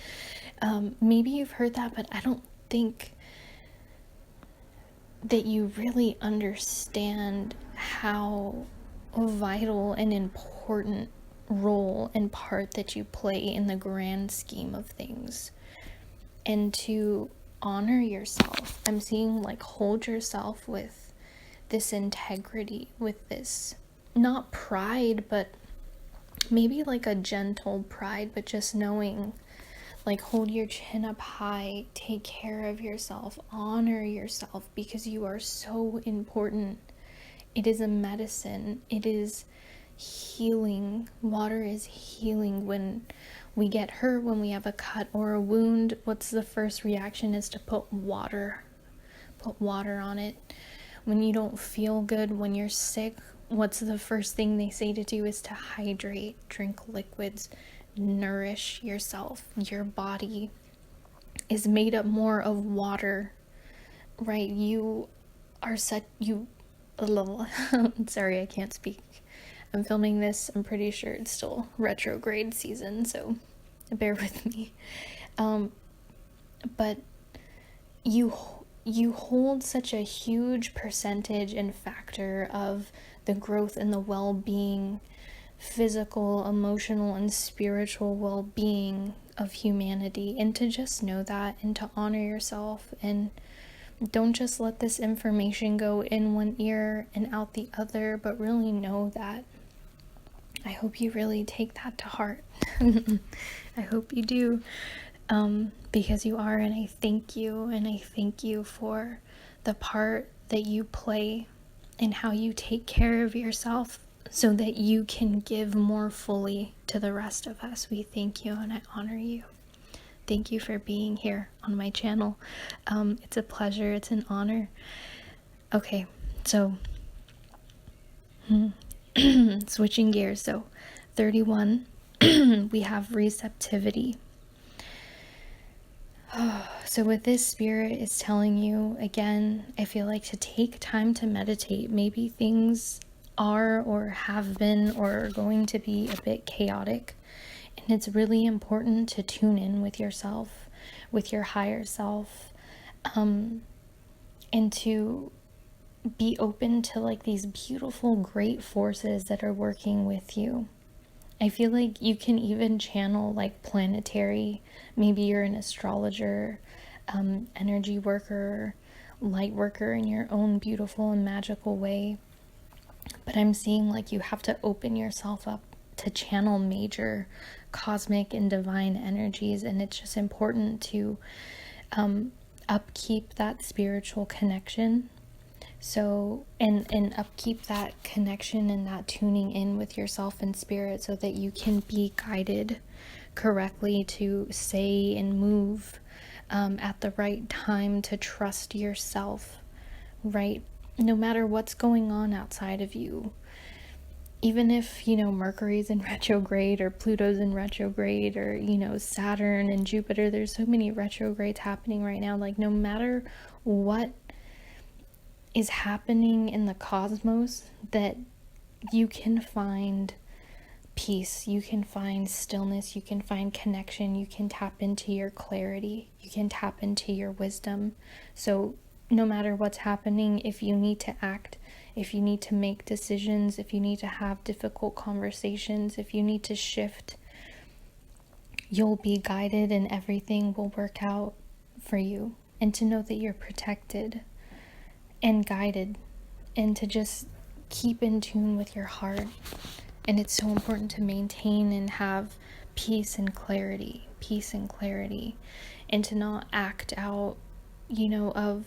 Maybe you've heard that, but I don't think that you really understand how vital and important role and part that you play in the grand scheme of things. And to honor yourself. I'm seeing like hold yourself with this integrity, with this, not pride, but maybe like a gentle pride, but just knowing, like, hold your chin up high, take care of yourself, honor yourself, because you are so important. It is a medicine. It is healing. Water is healing. When we get hurt, when we have a cut or a wound, what's the first reaction? Is to put water on it. When you don't feel good, when you're sick, what's the first thing they say to do? Is to hydrate, drink liquids, nourish yourself. Your body is made up more of water, right? You are sorry, I can't speak. I'm filming this. I'm pretty sure it's still retrograde season, so bear with me. But you hold such a huge percentage and factor of the growth and the well-being, physical, emotional, and spiritual well-being of humanity. And to just know that, and to honor yourself, and don't just let this information go in one ear and out the other, but really know that. I hope you really take that to heart. I hope you do, because you are, and I thank you, and I thank you for the part that you play in how you take care of yourself, so that you can give more fully to the rest of us. We thank you, and I honor you. Thank you for being here on my channel. It's a pleasure. It's an honor. Okay, so switching gears. So 31, we have receptivity. So with this, Spirit is telling you, again, I feel like to take time to meditate. Maybe things are, or have been, or are going to be a bit chaotic. And it's really important to tune in with yourself, with your higher self, and to be open to like these beautiful, great forces that are working with you. I feel like you can even channel like planetary, maybe you're an astrologer, energy worker, light worker in your own beautiful and magical way. But I'm seeing like you have to open yourself up to channel major cosmic and divine energies, and it's just important to upkeep that spiritual connection. So, and upkeep that connection and that tuning in with yourself and spirit, so that you can be guided correctly to say and move at the right time, to trust yourself, right? No matter what's going on outside of you. Even if, Mercury's in retrograde, or Pluto's in retrograde, or, Saturn and Jupiter, there's so many retrogrades happening right now. Like, no matter what is happening in the cosmos, that you can find peace, you can find stillness, you can find connection, you can tap into your clarity, you can tap into your wisdom. So no matter what's happening, if you need to act, if you need to make decisions, if you need to have difficult conversations, if you need to shift, you'll be guided and everything will work out for you. And to know that you're protected and guided, and to just keep in tune with your heart. And it's so important to maintain and have peace and clarity, and to not act out, of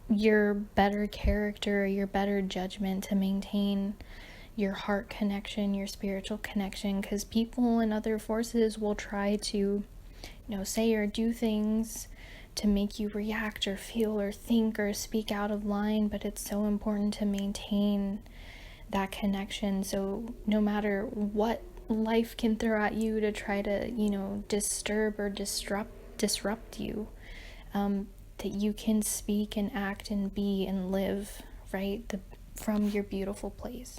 your better character or your better judgment, to maintain your heart connection, your spiritual connection, because people and other forces will try to, say or do things to make you react or feel or think or speak out of line. But it's so important to maintain that connection. So no matter what life can throw at you to try to, disturb or disrupt you, that you can speak and act and be and live, right, from your beautiful place,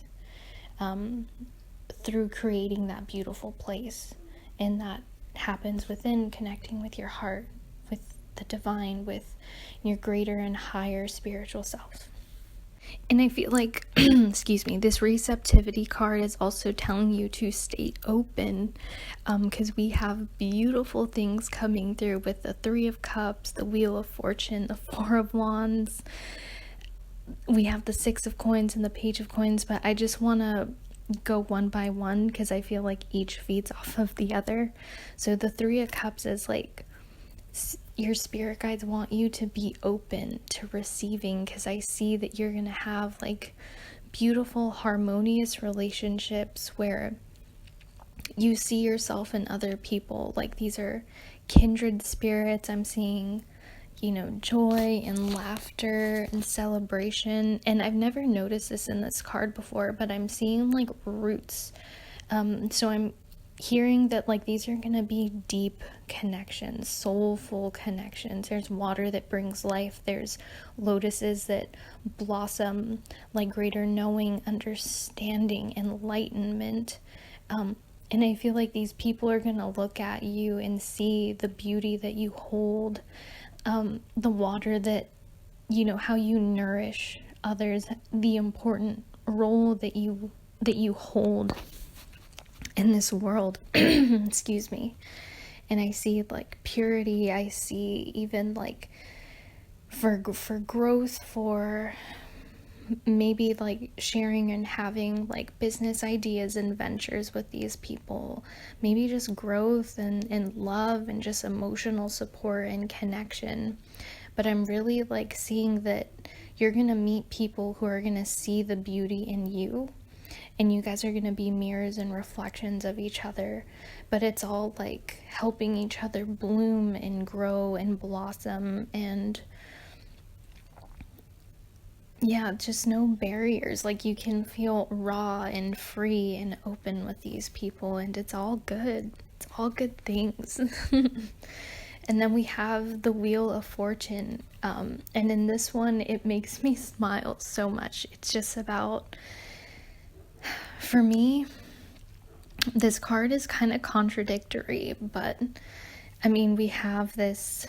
through creating that beautiful place. And that happens within connecting with your heart, with the divine, with your greater and higher spiritual self. And I feel like, excuse me, this receptivity card is also telling you to stay open, because we have beautiful things coming through with the Three of Cups, the Wheel of Fortune, the Four of Wands. We have the Six of Coins and the Page of Coins, but I just want to go one by one because I feel like each feeds off of the other. So the Three of Cups is like, your spirit guides want you to be open to receiving, because I see that you're going to have like beautiful, harmonious relationships where you see yourself in other people. Like these are kindred spirits. I'm seeing, joy and laughter and celebration. And I've never noticed this in this card before, but I'm seeing like roots. So I'm hearing that like these are gonna be deep connections, soulful connections. There's water that brings life. There's lotuses that blossom like greater knowing, understanding, enlightenment. And I feel like these people are gonna look at you and see the beauty that you hold, the water that, how you nourish others, the important role that you hold in this world. Excuse me. And I see like purity. I see even like for growth, for maybe like sharing and having like business ideas and ventures with these people, maybe just growth and love and just emotional support and connection. But I'm really like seeing that you're gonna meet people who are gonna see the beauty in you, and you guys are going to be mirrors and reflections of each other. But it's all like helping each other bloom and grow and blossom, and yeah, just no barriers. Like you can feel raw and free and open with these people, and it's all good. It's all good things. And then we have the Wheel of Fortune, and in this one it makes me smile so much. It's just about, for me, this card is kind of contradictory, but I mean, we have this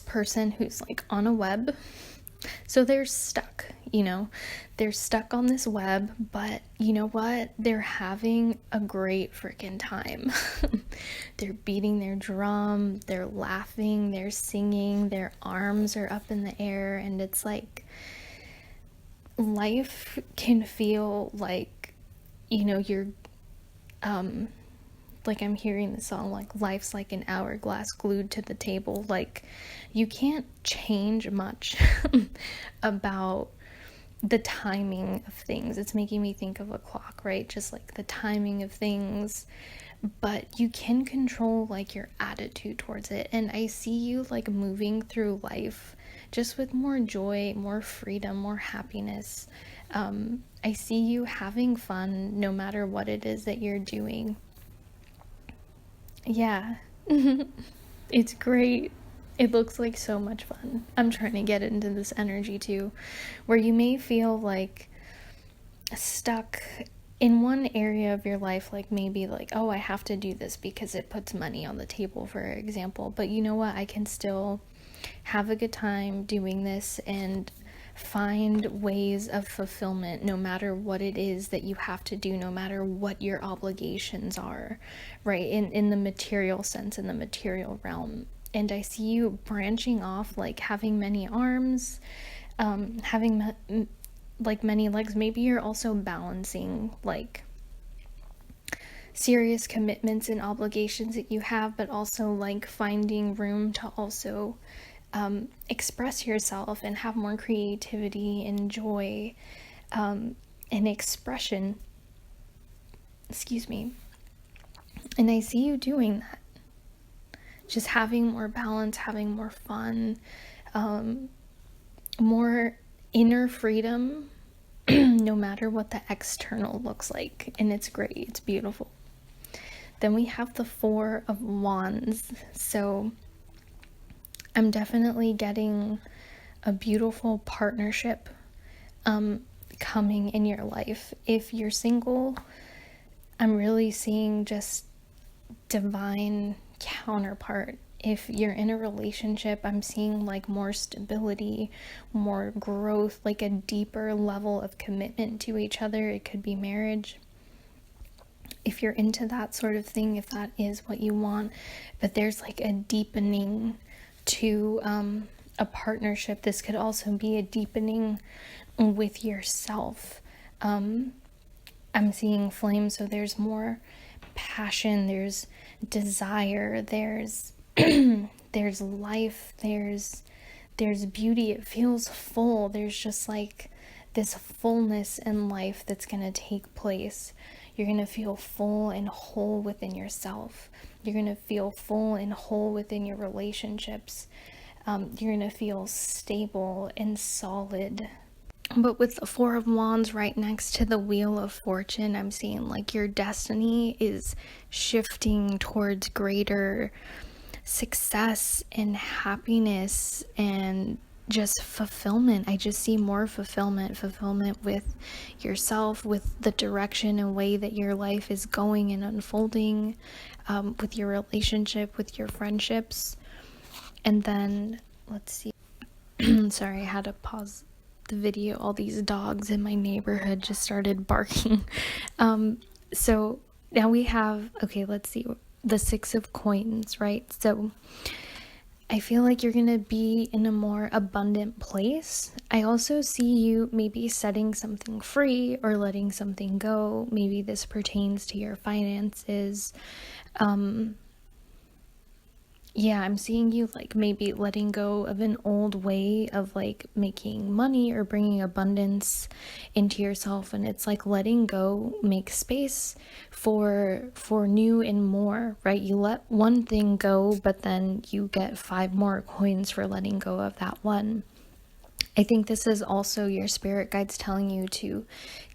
person who's like on a web. So they're stuck, they're stuck on this web, but you know what? They're having a great freaking time. They're beating their drum, they're laughing, they're singing, their arms are up in the air, and it's like, life can feel like, you're, like I'm hearing the song, like life's like an hourglass glued to the table. Like you can't change much about the timing of things. It's making me think of a clock, right? Just like the timing of things, but you can control like your attitude towards it. And I see you like moving through life just with more joy, more freedom, more happiness. I see you having fun no matter what it is that you're doing. Yeah. It's great. It looks like so much fun. I'm trying to get into this energy too, where you may feel like stuck in one area of your life, like maybe like, oh, I have to do this because it puts money on the table, for example. But you know what? I can still have a good time doing this and find ways of fulfillment no matter what it is that you have to do, no matter what your obligations are, right? In the material sense, in the material realm. And I see you branching off, like having many arms, having like many legs. Maybe you're also balancing like serious commitments and obligations that you have, but also like finding room to also express yourself and have more creativity and joy and expression. Excuse me. And I see you doing that. Just having more balance, having more fun, more inner freedom, no matter what the external looks like. And it's great. It's beautiful. Then we have the Four of Wands. So I'm definitely getting a beautiful partnership coming in your life. If you're single, I'm really seeing just divine counterpart. If you're in a relationship, I'm seeing like more stability, more growth, like a deeper level of commitment to each other. It could be marriage. If you're into that sort of thing, if that is what you want, but there's like a deepening to a partnership. This could also be a deepening with yourself. I'm seeing flame, so there's more passion, there's desire, there's there's life, there's beauty. It feels full. There's just like this fullness in life that's going to take place. You're going to feel full and whole within yourself. You're going to feel full and whole within your relationships. You're going to feel stable and solid. But with the Four of Wands right next to the Wheel of Fortune, I'm seeing like your destiny is shifting towards greater success and happiness and just fulfillment. I just see more fulfillment with yourself, with the direction and way that your life is going and unfolding, with your relationship, with your friendships. And then, let's see. Sorry, I had to pause the video. All these dogs in my neighborhood just started barking. So now we have, okay, let's see, the Six of Coins, right? So I feel like you're going to be in a more abundant place. I also see you maybe setting something free or letting something go. Maybe this pertains to your finances. Yeah, I'm seeing you like maybe letting go of an old way of like making money or bringing abundance into yourself, and it's like letting go, make space for new and more, right? You let one thing go, but then you get 5 more coins for letting go of that one. I think this is also your spirit guides telling you to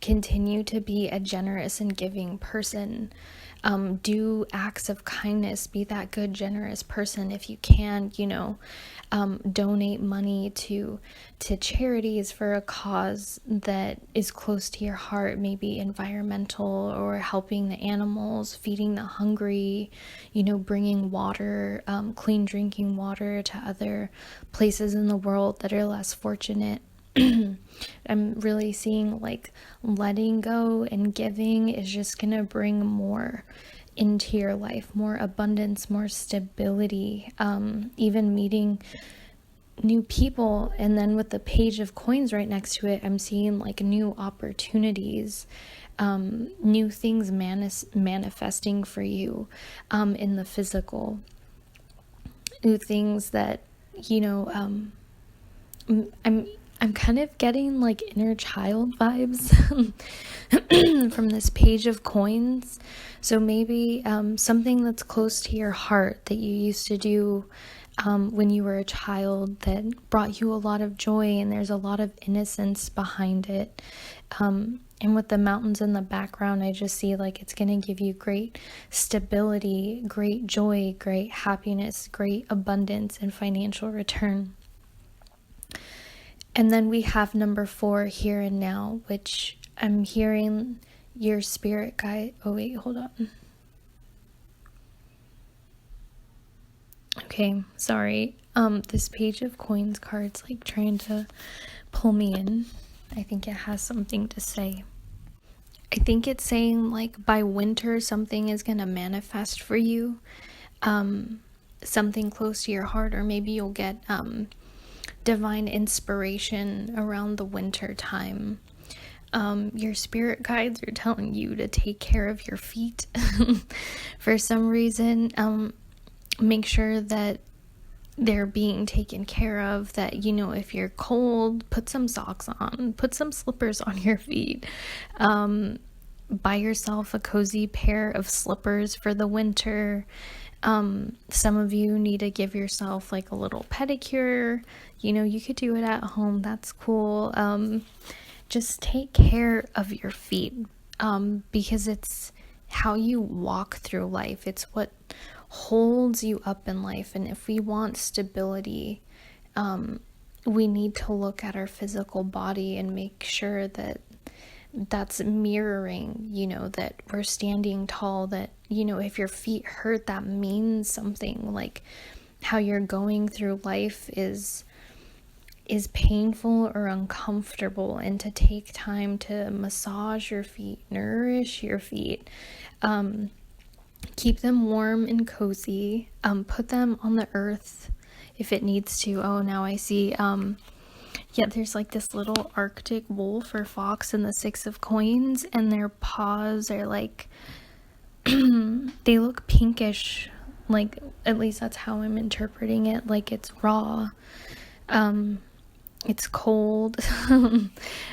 continue to be a generous and giving person. Do acts of kindness, be that good, generous person. If you can, donate money to charities for a cause that is close to your heart, maybe environmental or helping the animals, feeding the hungry, bringing water, clean drinking water to other places in the world that are less fortunate. I'm really seeing like letting go and giving is just gonna bring more into your life, more abundance, more stability, even meeting new people. And then with the Page of Coins right next to it, I'm seeing like new opportunities, new things manifesting for you in the physical, new things that I'm kind of getting like inner child vibes from this Page of Coins. So maybe something that's close to your heart that you used to do when you were a child that brought you a lot of joy, and there's a lot of innocence behind it. And with the mountains in the background, I just see like it's going to give you great stability, great joy, great happiness, great abundance, and financial return. And then we have number 4, here and now, which I'm hearing your spirit guide. Oh, wait, hold on. Okay, sorry. This Page of Coins card's like trying to pull me in. I think it has something to say. I think it's saying like by winter something is going to manifest for you. Something close to your heart, or maybe you'll get divine inspiration around the winter time. Your spirit guides are telling you to take care of your feet. For some reason, make sure that they're being taken care of, that, you know, if you're cold, put some socks on, put some slippers on your feet. Buy yourself a cozy pair of slippers for the winter. Some of you need to give yourself like a little pedicure. You know, you could do it at home. That's cool. Just take care of your feet, because it's how you walk through life. It's what holds you up in life. And if we want stability, we need to look at our physical body and make sure that that's mirroring, you know, that we're standing tall, that, you know, if your feet hurt, that means something. Like how you're going through life is painful or uncomfortable, and to take time to massage your feet, nourish your feet, keep them warm and cozy, put them on the earth if it needs to. Oh, now I see, yeah, there's like this little Arctic wolf or fox in the 6 of Coins, and their paws are like, they look pinkish, like, at least that's how I'm interpreting it, like it's raw. It's cold.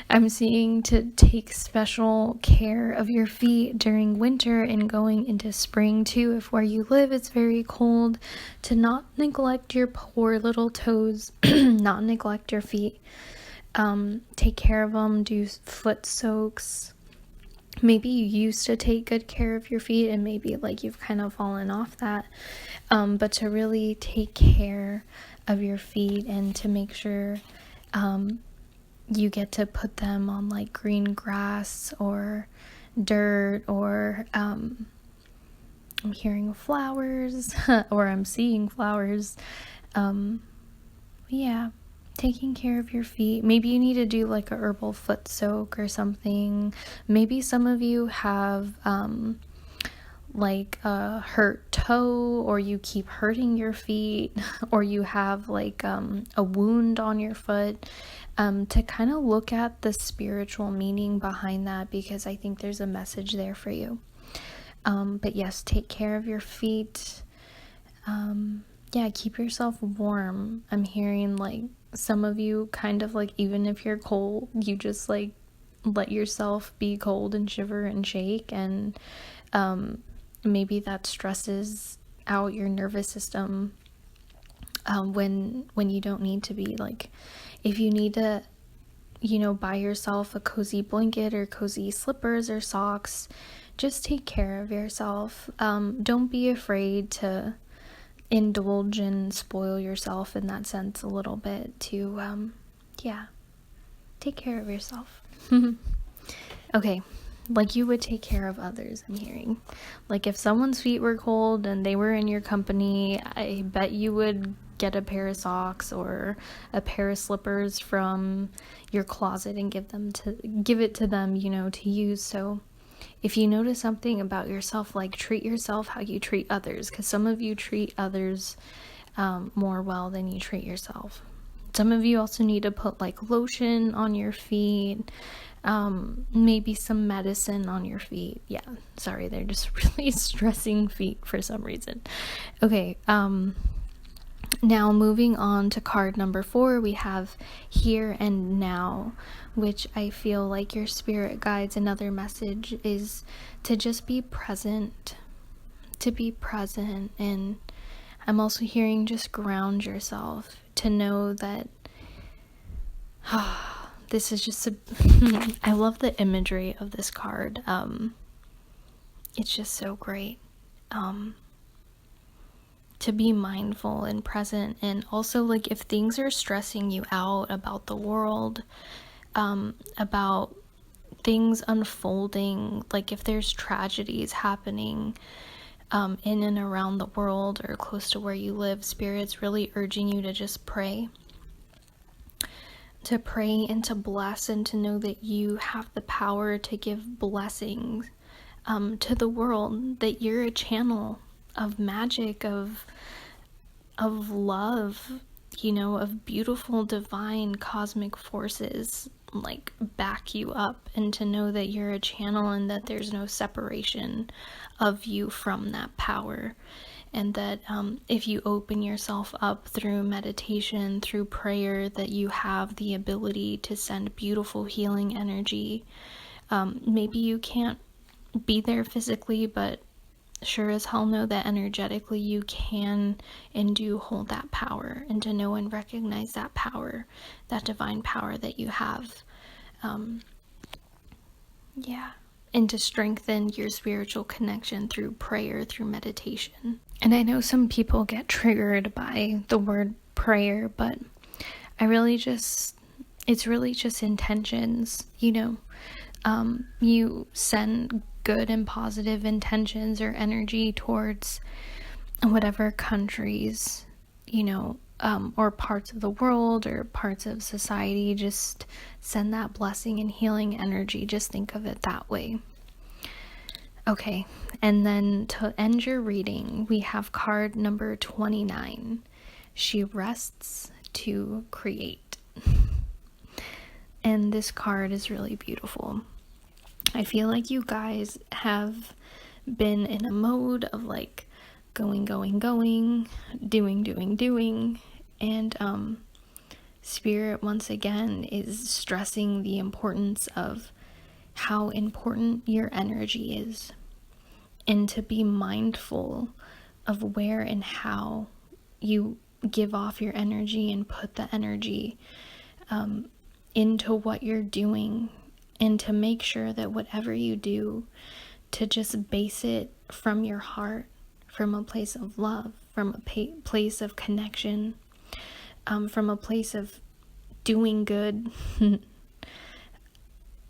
I'm seeing to take special care of your feet during winter and going into spring too. If where you live it's very cold, to not neglect your poor little toes, not neglect your feet. Take care of them, do foot soaks. Maybe you used to take good care of your feet and maybe like you've kind of fallen off that. But to really take care of your feet and to make sure you get to put them on like green grass or dirt, or I'm hearing flowers or I'm seeing flowers. Yeah, taking care of your feet. Maybe you need to do like a herbal foot soak or something. Maybe some of you have like a hurt toe, or you keep hurting your feet, or you have like a wound on your foot, to kind of look at the spiritual meaning behind that, because I think there's a message there for you. But yes, take care of your feet. Yeah, keep yourself warm. I'm hearing like some of you kind of like, even if you're cold, you just like let yourself be cold and shiver and shake, and maybe that stresses out your nervous system when you don't need to be. Like if you need to, you know, buy yourself a cozy blanket or cozy slippers or socks, just take care of yourself. Don't be afraid to indulge and spoil yourself in that sense a little bit, to yeah, take care of yourself. Okay, like you would take care of others, I'm hearing. Like if someone's feet were cold and they were in your company, I bet you would get a pair of socks or a pair of slippers from your closet and give it to them, you know, to use. So if you notice something about yourself, like treat yourself how you treat others, because some of you treat others more well than you treat yourself. Some of you also need to put like lotion on your feet, maybe some medicine on your feet. Yeah, sorry, they're just really stressing feet for some reason. Okay, now moving on to card number 4, we have here and now, which I feel like your spirit guides, another message is to just be present, and I'm also hearing just ground yourself to know that this is just I love the imagery of this card. It's just so great. To be mindful and present, and also, like, if things are stressing you out about the world, about things unfolding, like if there's tragedies happening in and around the world or close to where you live, Spirit's really urging you to just pray. To pray and to bless, and to know that you have the power to give blessings to the world, that you're a channel of magic, of love, of beautiful, divine, cosmic forces, like, back you up, and to know that you're a channel and that there's no separation of you from that power. And that if you open yourself up through meditation, through prayer, that you have the ability to send beautiful healing energy. Maybe you can't be there physically, but sure as hell know that energetically you can and do hold that power, and to know and recognize that power, that divine power that you have. And to strengthen your spiritual connection through prayer, through meditation. And I know some people get triggered by the word prayer, but it's really just intentions, you send good and positive intentions or energy towards whatever countries, or parts of the world or parts of society. Just send that blessing and healing energy. Just think of it that way. Okay, and then to end your reading, we have card number 29. She rests to create. And this card is really beautiful. I feel like you guys have been in a mode of like going, doing. And Spirit once again is stressing the importance of how important your energy is, and to be mindful of where and how you give off your energy and put the energy into what you're doing, and to make sure that whatever you do, to just base it from your heart, from a place of love, from a place of connection, from a place of doing good.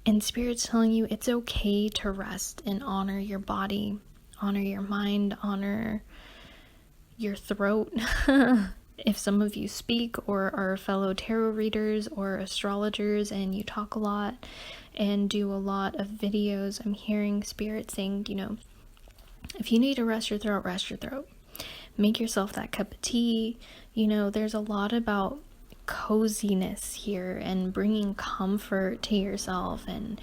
And Spirit's telling you it's okay to rest and honor your body, honor your mind, honor your throat. If some of you speak or are fellow tarot readers or astrologers and you talk a lot and do a lot of videos, I'm hearing Spirit saying, if you need to rest your throat, rest your throat. Make yourself that cup of tea. There's a lot about coziness here and bringing comfort to yourself and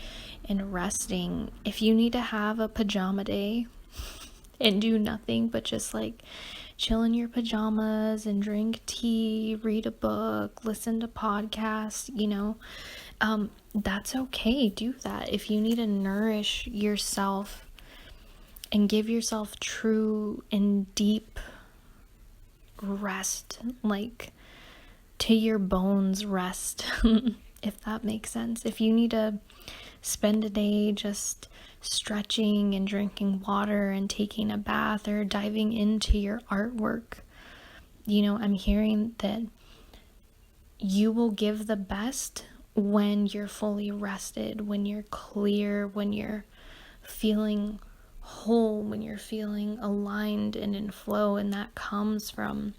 resting. If you need to have a pajama day and do nothing but just like chill in your pajamas and drink tea, read a book, listen to podcasts, that's okay. Do that. If you need to nourish yourself and give yourself true and deep rest, like to your bones rest, if that makes sense. If you need to spend a day just stretching and drinking water and taking a bath or diving into your artwork, I'm hearing that you will give the best when you're fully rested, when you're clear, when you're feeling whole, when you're feeling aligned and in flow. And that comes from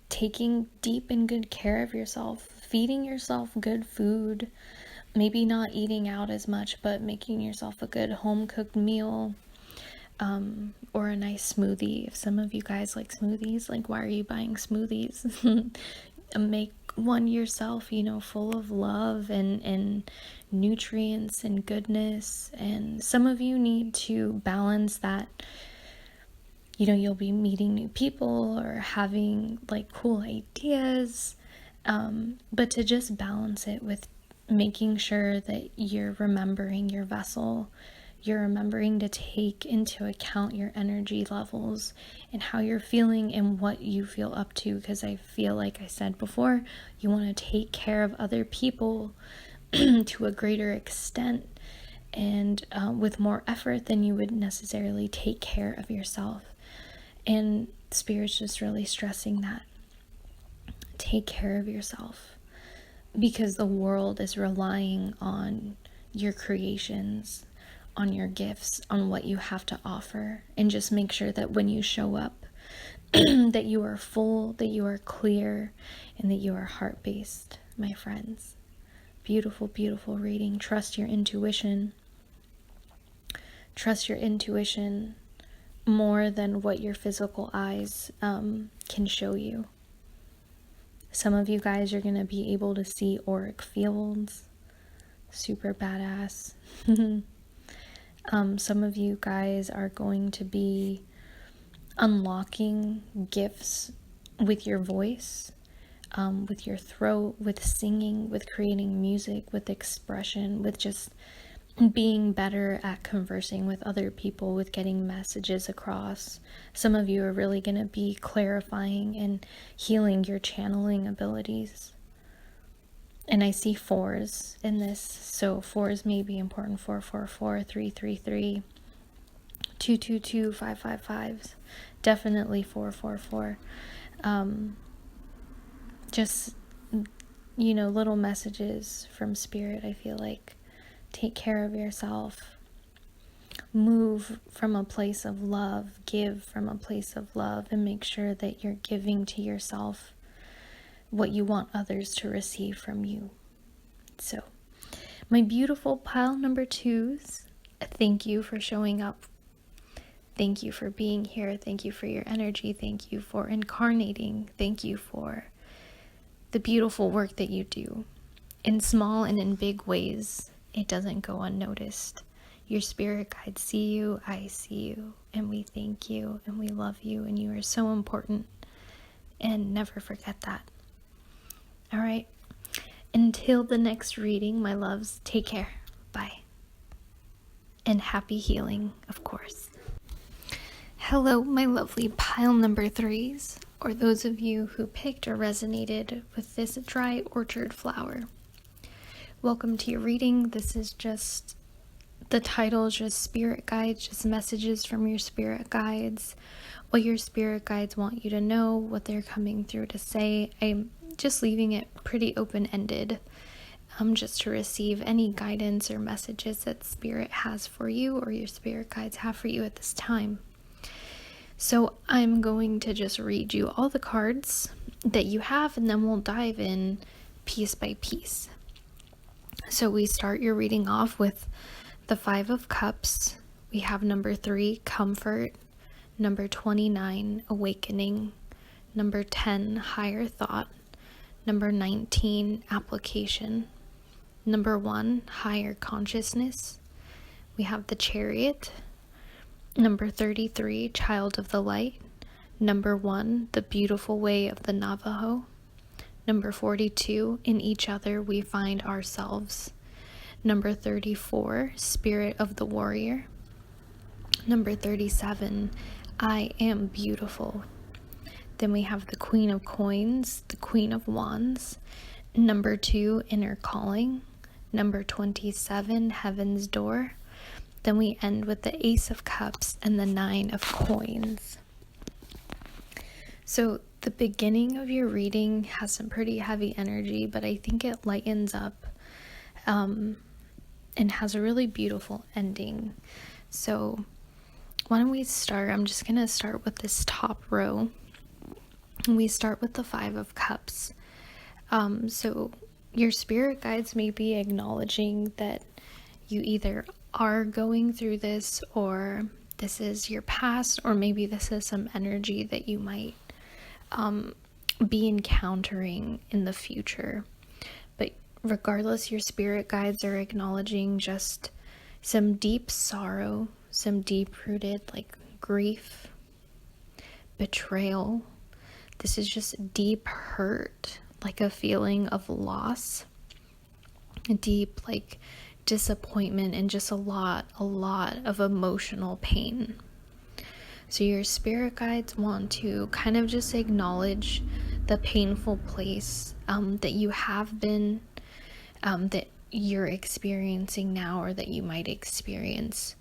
taking deep and good care of yourself, feeding yourself good food, maybe not eating out as much, but making yourself a good home-cooked meal, or a nice smoothie. If some of you guys like smoothies, like, why are you buying smoothies? Make one yourself, full of love and nutrients and goodness. And some of you need to balance that. You'll be meeting new people or having like cool ideas, but to just balance it with making sure that you're remembering your vessel, You're remembering to take into account your energy levels and how you're feeling and what you feel up to, because I feel like I said before, you want to take care of other people to a greater extent and with more effort than you would necessarily take care of yourself. And Spirit's just really stressing that. Take care of yourself, because the world is relying on your creations, on your gifts, on what you have to offer. And just make sure that when you show up, that you are full, that you are clear, and that you are heart-based, my friends. Beautiful, beautiful reading. Trust your intuition. Trust your intuition more than what your physical eyes can show you. Some of you guys are going to be able to see auric fields. Super badass. Some of you guys are going to be unlocking gifts with your voice, with your throat, with singing, with creating music, with expression, with just being better at conversing with other people, with getting messages across. Some of you are really going to be clarifying and healing your channeling abilities. And I see 4s in this, so 4s may be important. 444, 333, 222, 555s. Definitely 444. Just, little messages from Spirit, I feel like. Take care of yourself. Move from a place of love. Give from a place of love, and make sure that you're giving to yourself what you want others to receive from you. So, my beautiful pile number 2s, thank you for showing up. Thank you for being here. Thank you for your energy. Thank you for incarnating. Thank you for the beautiful work that you do. In small and in big ways, it doesn't go unnoticed. Your spirit guides see you, I see you, and we thank you, and we love you, and you are so important. And never forget that. All right. Until the next reading, my loves, take care. Bye. And happy healing, of course. Hello, my lovely pile number 3s, or those of you who picked or resonated with this dry orchard flower. Welcome to your reading. This is just, the title is just spirit guides, just messages from your spirit guides, what your spirit guides want you to know, what they're coming through to say. I'm just leaving it pretty open-ended, just to receive any guidance or messages that Spirit has for you, or your spirit guides have for you at this time. So I'm going to just read you all the cards that you have, and then we'll dive in piece by piece. So we start your reading off with the 5 of Cups. We have number 3, Comfort, number 29, Awakening, number 10, Higher Thought, number 19, Application, number 1, Higher Consciousness. We have the Chariot, number 33, Child of the Light, number 1, The Beautiful Way of the Navajo, number 42, In Each Other We Find Ourselves, number 34, Spirit of the Warrior, number 37, I Am Beautiful. Then we have the Queen of Coins, the Queen of Wands, number 2, Inner Calling, number 27, Heaven's Door. Then we end with the Ace of Cups and the 9 of Coins. So the beginning of your reading has some pretty heavy energy, but I think it lightens up and has a really beautiful ending. So why don't we start? I'm just going to start with this top row. We start with the 5 of Cups. So your spirit guides may be acknowledging that you either are going through this, or this is your past, or maybe this is some energy that you might be encountering in the future. But regardless, your spirit guides are acknowledging just some deep sorrow, some deep-rooted grief, betrayal. This is just deep hurt, like a feeling of loss, a deep disappointment and just a lot of emotional pain. So your spirit guides want to kind of just acknowledge the painful place that you have been, that you're experiencing now, or that you might experience.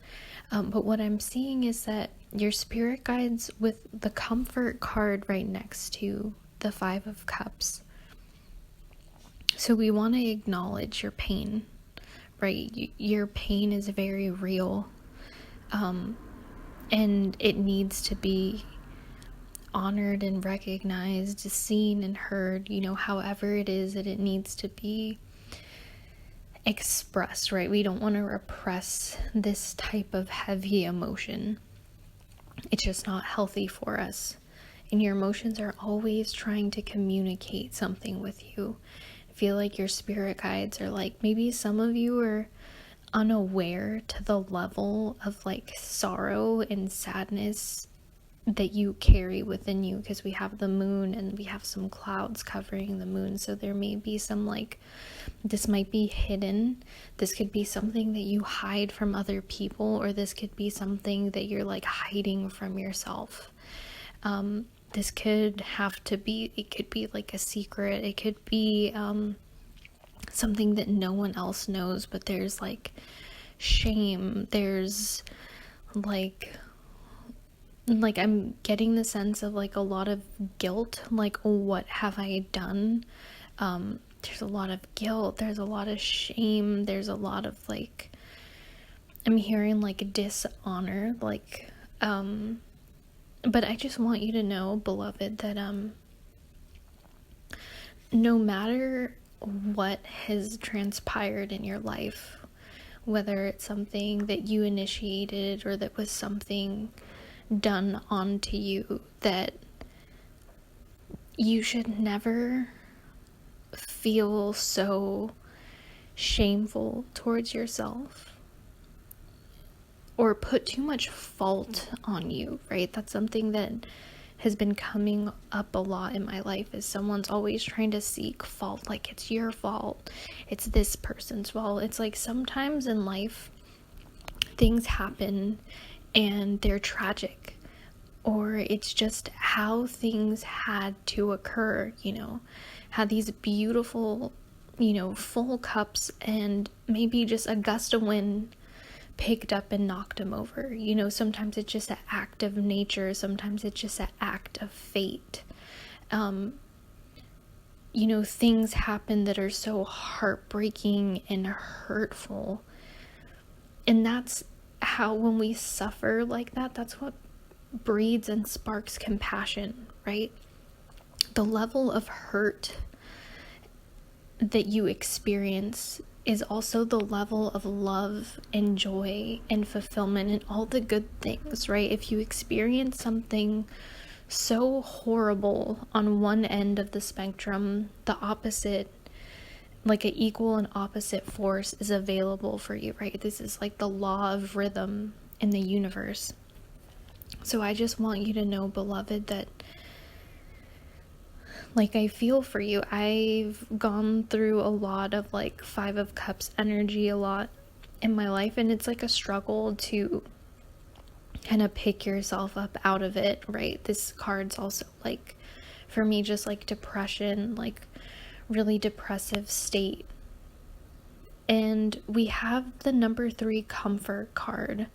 But what I'm seeing is that your spirit guides, with the Comfort card right next to the Five of Cups. So we want to acknowledge your pain, right? Your pain is very real. And it needs to be honored and recognized, seen and heard, however it is that it needs to be expressed, right? We don't want to repress this type of heavy emotion. It's just not healthy for us. And your emotions are always trying to communicate something with you. I feel like your spirit guides are like, maybe some of you are unaware to the level of like sorrow and sadness that you carry within you, because we have the moon and we have some clouds covering the moon. So there may be some like, this might be hidden. This could be something that you hide from other people, or this could be something that you're like hiding from yourself. This could have to be, it could be like a secret. It could be something that no one else knows, but there's like shame. There's like I'm getting the sense of like a lot of guilt, like, what have I done? There's a lot of guilt, there's a lot of shame, there's a lot of like, I'm hearing like dishonor, like, but I just want you to know, beloved, that no matter what has transpired in your life, whether it's something that you initiated or that was something done onto you, that you should never feel so shameful towards yourself or put too much fault on you, right? That's something that has been coming up a lot in my life, is someone's always trying to seek fault, like it's your fault, it's this person's fault. It's like sometimes in life things happen and they're tragic, or it's just how things had to occur, had these beautiful, full cups, and maybe just a gust of wind picked up and knocked them over. Sometimes it's just an act of nature, sometimes it's just an act of fate. Things happen that are so heartbreaking and hurtful, and that's how, when we suffer like that, that's what breeds and sparks compassion, right? The level of hurt that you experience is also the level of love and joy and fulfillment and all the good things, right? If you experience something so horrible on one end of the spectrum, the opposite, like an equal and opposite force, is available for you, right? This is like the law of rhythm in the universe. So I just want you to know, beloved, that like, I feel for you. I've gone through a lot of like Five of Cups energy a lot in my life, and it's like a struggle to kind of pick yourself up out of it, right? This card's also like, for me, just like depression, like really depressive state. And we have the number 3 Comfort card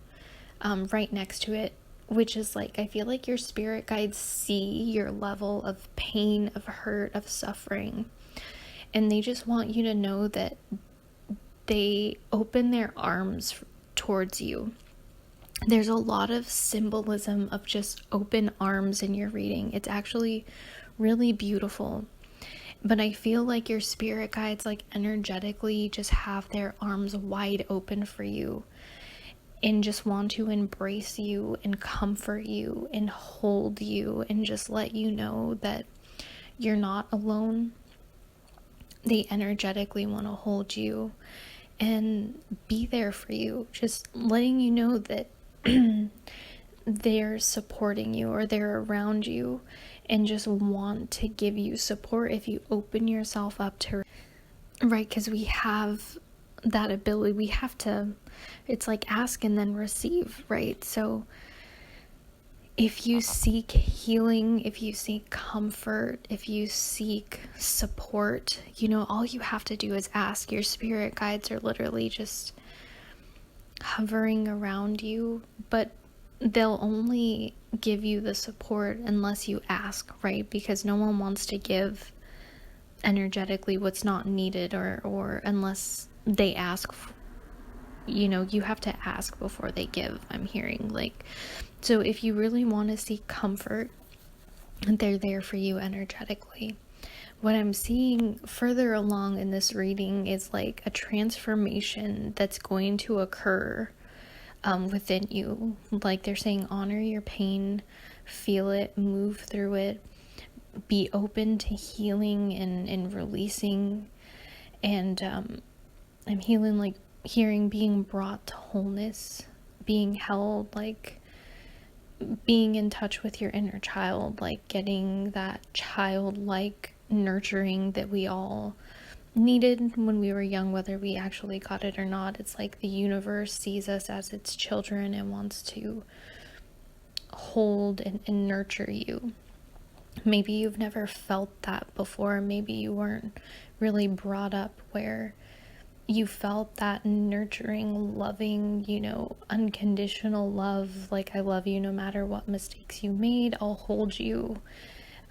right next to it, which is like, I feel like your spirit guides see your level of pain, of hurt, of suffering, and they just want you to know that they open their arms towards you. There's a lot of symbolism of just open arms in your reading. It's actually really beautiful. But I feel like your spirit guides, like energetically, just have their arms wide open for you, and just want to embrace you and comfort you and hold you and just let you know that you're not alone. They energetically want to hold you and be there for you, just letting you know that they're supporting you, or they're around you, and just want to give you support if you open yourself up to, right? Because we have that ability. We have to, it's like ask and then receive, right? So if you seek healing, if you seek comfort, if you seek support, all you have to do is ask. Your spirit guides are literally just hovering around you, but they'll only give you the support unless you ask, right? Because no one wants to give energetically what's not needed, or unless they ask. You have to ask before they give, I'm hearing. So if you really want to seek comfort, they're there for you energetically. What I'm seeing further along in this reading is like a transformation that's going to occur within you. Like they're saying, honor your pain, feel it, move through it, be open to healing and releasing. And I'm hearing being brought to wholeness, being held, like being in touch with your inner child, like getting that childlike nurturing that we all needed when we were young, whether we actually got it or not. It's like the universe sees us as its children and wants to hold and nurture you. Maybe you've never felt that before. Maybe you weren't really brought up where you felt that nurturing, loving, unconditional love. Like, I love you no matter what mistakes you made. I'll hold you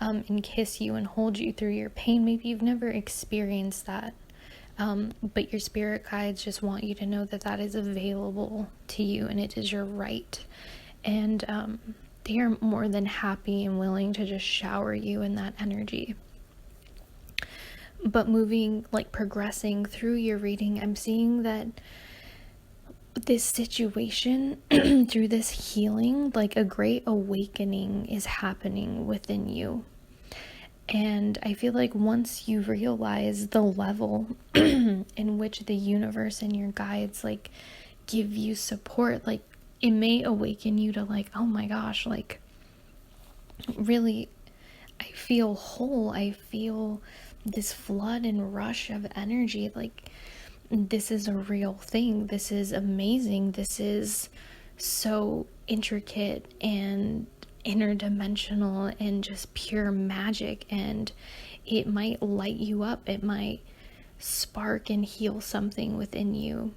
and kiss you and hold you through your pain. Maybe you've never experienced that. But your spirit guides just want you to know that that is available to you and it is your right. And they are more than happy and willing to just shower you in that energy. But progressing through your reading, I'm seeing that this situation, through this healing, like a great awakening is happening within you. And I feel like once you realize the level in which the universe and your guides give you support, it may awaken you to oh my gosh, really, I feel whole. I feel this flood and rush of energy. This is a real thing. This is amazing. This is so intricate and interdimensional and just pure magic. And it might light you up. It might spark and heal something within you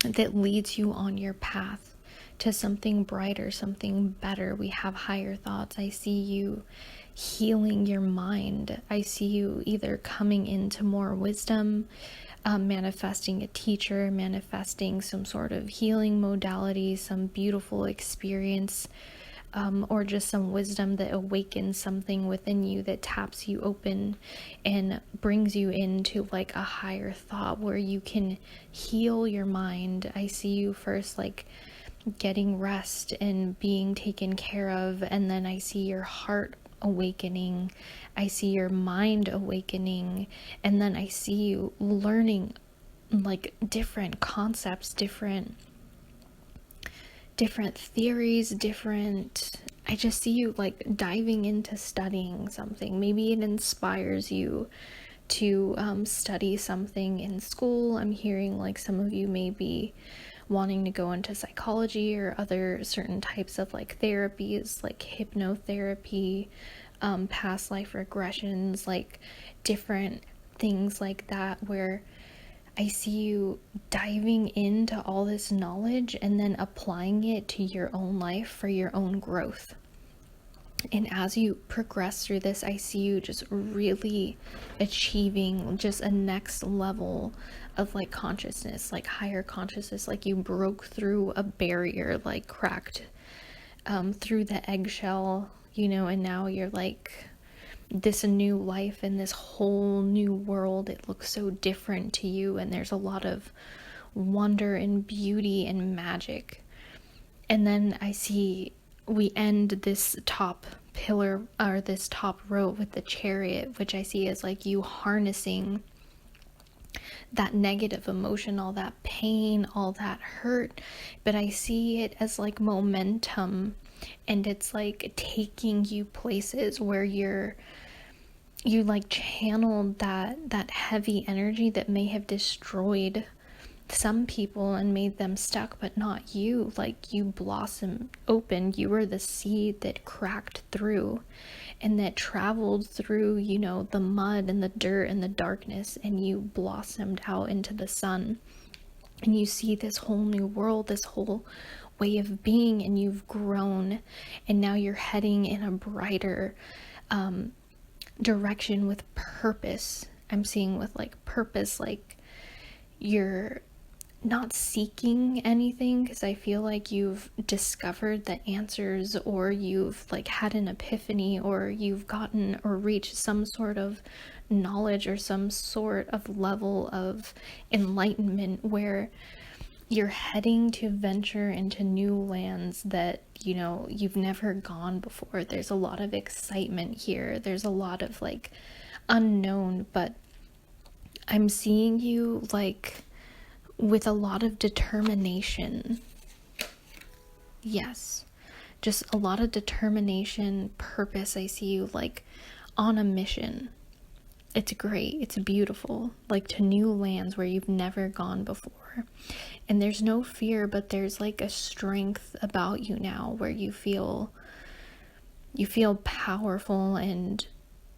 that leads you on your path to something brighter, something better. We have higher thoughts. I see you healing your mind. I see you either coming into more wisdom, manifesting a teacher, manifesting some sort of healing modality, some beautiful experience, or just some wisdom that awakens something within you, that taps you open and brings you into a higher thought where you can heal your mind. I see you first getting rest and being taken care of, and then I see your heart awakening, I see your mind awakening, and then I see you learning different concepts, different theories, I just see you diving into studying something. Maybe it inspires you to study something in school. I'm hearing some of you may be wanting to go into psychology or other certain types of therapies, like hypnotherapy, past life regressions, different things like that, where I see you diving into all this knowledge and then applying it to your own life for your own growth. And as you progress through this, I see you just really achieving just a next level of consciousness, higher consciousness, you broke through a barrier, cracked through the eggshell, and now you're this new life in this whole new world. It looks so different to you, and there's a lot of wonder and beauty and magic. And then I see we end this top pillar, or this top row, with the Chariot, which I see as you harnessing that negative emotion, all that pain, all that hurt, but I see it as momentum, and it's taking you places where you're you like channeled that heavy energy that may have destroyed some people and made them stuck, but not you. Like, you blossomed open. You were the seed that cracked through and that traveled through, you know, the mud and the dirt and the darkness, and you blossomed out into the sun. And you see this whole new world, this whole way of being, and you've grown, and now you're heading in a brighter direction with purpose. I'm seeing with like purpose, like you're not seeking anything, because I feel like you've discovered the answers, or you've like had an epiphany, or you've gotten or reached some sort of knowledge or some sort of level of enlightenment where you're heading to venture into new lands that, you know, you've never gone before. There's a lot of excitement here. There's a lot of like unknown, but I'm seeing you like with a lot of determination. Yes, just a lot of determination, purpose. I see you like on a mission. It's great. It's beautiful. Like to new lands where you've never gone before. And there's no fear, but there's like a strength about you now where you feel powerful, and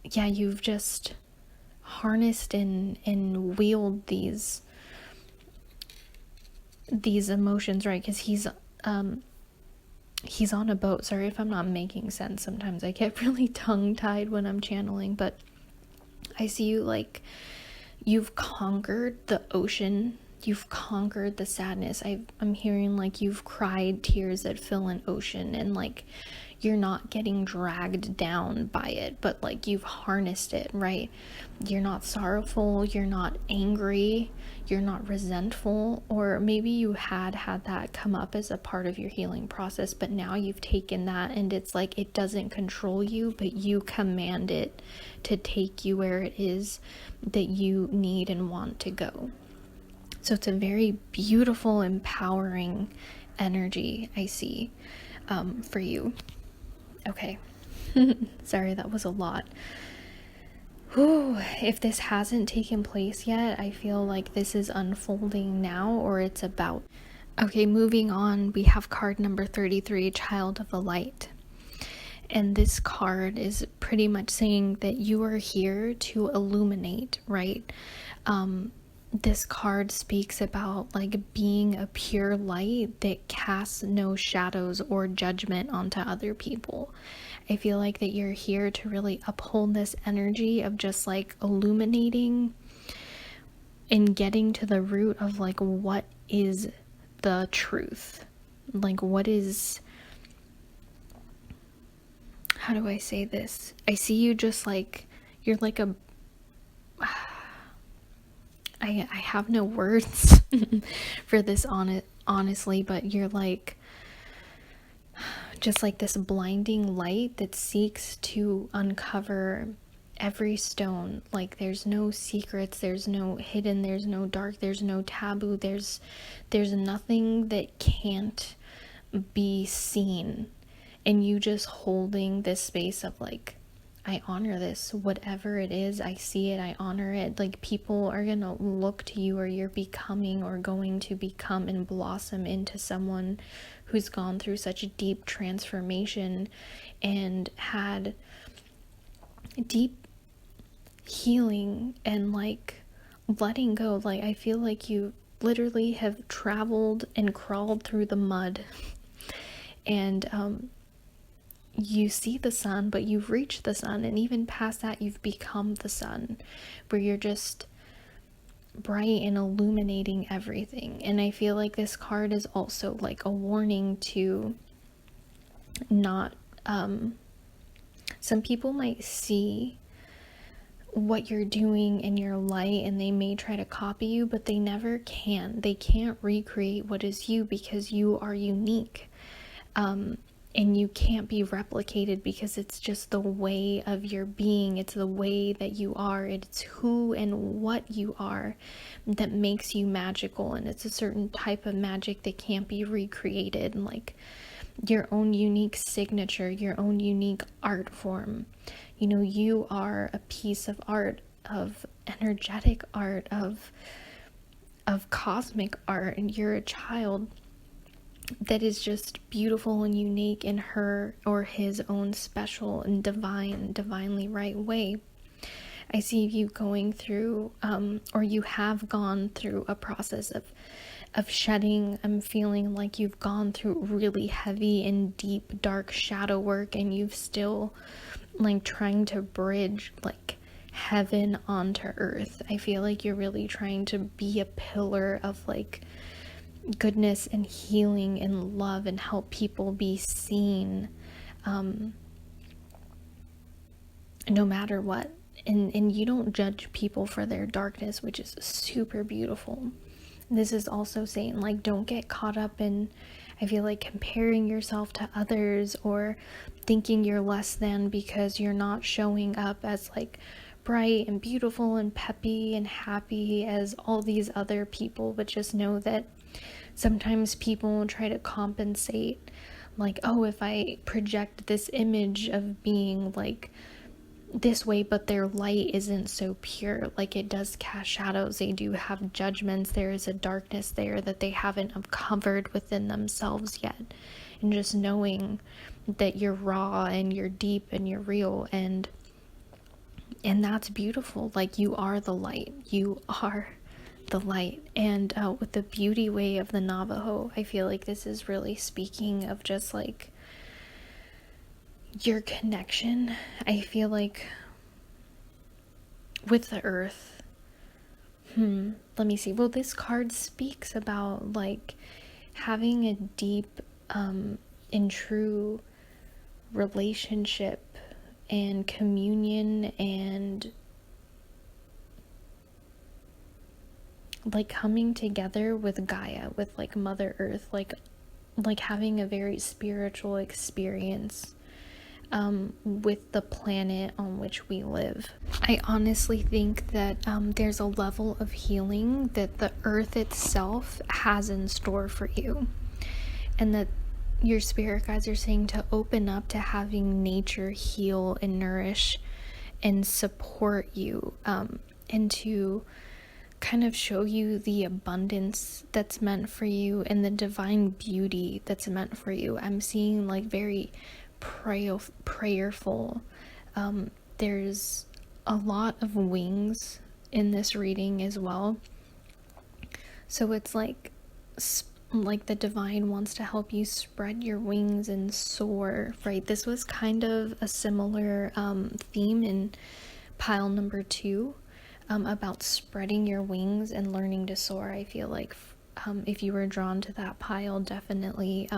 yeah, you've just harnessed and wield these emotions, right? Because he's on a boat. Sorry if I'm not making sense. Sometimes I get really tongue-tied when I'm channeling, but I see you like you've conquered the ocean. You've conquered the sadness. I'm hearing like you've cried tears that fill an ocean, and like you're not getting dragged down by it, but like you've harnessed it, right? You're not sorrowful, you're not angry, you're not resentful, or maybe you had that come up as a part of your healing process, but now you've taken that and it's like it doesn't control you, but you command it to take you where it is that you need and want to go. So it's a very beautiful, empowering energy I see for you. Okay. Sorry, that was a lot. Whew. If this hasn't taken place yet, I feel like this is unfolding now, or it's about. Okay, moving on, we have card number 33, Child of the Light. And this card is pretty much saying that you are here to illuminate, right? This card speaks about like being a pure light that casts no shadows or judgment onto other people. I feel like that you're here to really uphold this energy of just like illuminating and getting to the root of like what is the truth. Like what is, how do I say this? I see you just like, you're like a, I have no words for this honestly, but you're like just like this blinding light that seeks to uncover every stone. Like there's no secrets, there's no hidden, there's no dark, there's no taboo, there's nothing that can't be seen. And you just holding this space of like, I honor this, whatever it is, I see it, I honor it. Like people are gonna look to you, or you're becoming or going to become and blossom into someone who's gone through such a deep transformation and had deep healing and like letting go. Like I feel like you literally have traveled and crawled through the mud, and you see the sun, but you've reached the sun, and even past that you've become the sun, where you're just bright and illuminating everything. And I feel like this card is also like a warning to not some people might see what you're doing in your light and they may try to copy you, but they never can. They can't recreate what is you, because you are unique. And you can't be replicated, because it's just the way of your being. It's the way that you are. It's who and what you are that makes you magical. And it's a certain type of magic that can't be recreated. And like your own unique signature, your own unique art form. you are a piece of art, of energetic art, of cosmic art, and you're a child that is just beautiful and unique in her or his own special and divinely right way. I see you going through, or you have gone through a process of shedding. I'm feeling like you've gone through really heavy and deep, dark shadow work, and you've still like trying to bridge like heaven onto earth. I feel like you're really trying to be a pillar of like goodness and healing and love and help people be seen, no matter what. And you don't judge people for their darkness, which is super beautiful. This is also saying like don't get caught up in, I feel like, comparing yourself to others or thinking you're less than because you're not showing up as like bright and beautiful and peppy and happy as all these other people. But just know that sometimes people try to compensate, like, oh, if I project this image of being like this way, but their light isn't so pure, like it does cast shadows, they do have judgments, there is a darkness there that they haven't uncovered within themselves yet. And just knowing that you're raw and you're deep and you're real, and that's beautiful. Like you are the light, you are the light. And with the beauty way of the Navajo, I feel like this is really speaking of just like your connection. I feel like with the earth, let me see. Well, this card speaks about like having a deep and true relationship and communion, and like coming together with Gaia, with like Mother Earth, like having a very spiritual experience with the planet on which we live. I honestly think that there's a level of healing that the earth itself has in store for you, and that your spirit guides are saying to open up to having nature heal and nourish and support you, and to kind of show you the abundance that's meant for you and the divine beauty that's meant for you. I'm seeing like very prayerful. There's a lot of wings in this reading as well. So it's like the divine wants to help you spread your wings and soar, right? This was kind of a similar theme in pile number 2, about spreading your wings and learning to soar. I feel like if you were drawn to that pile, definitely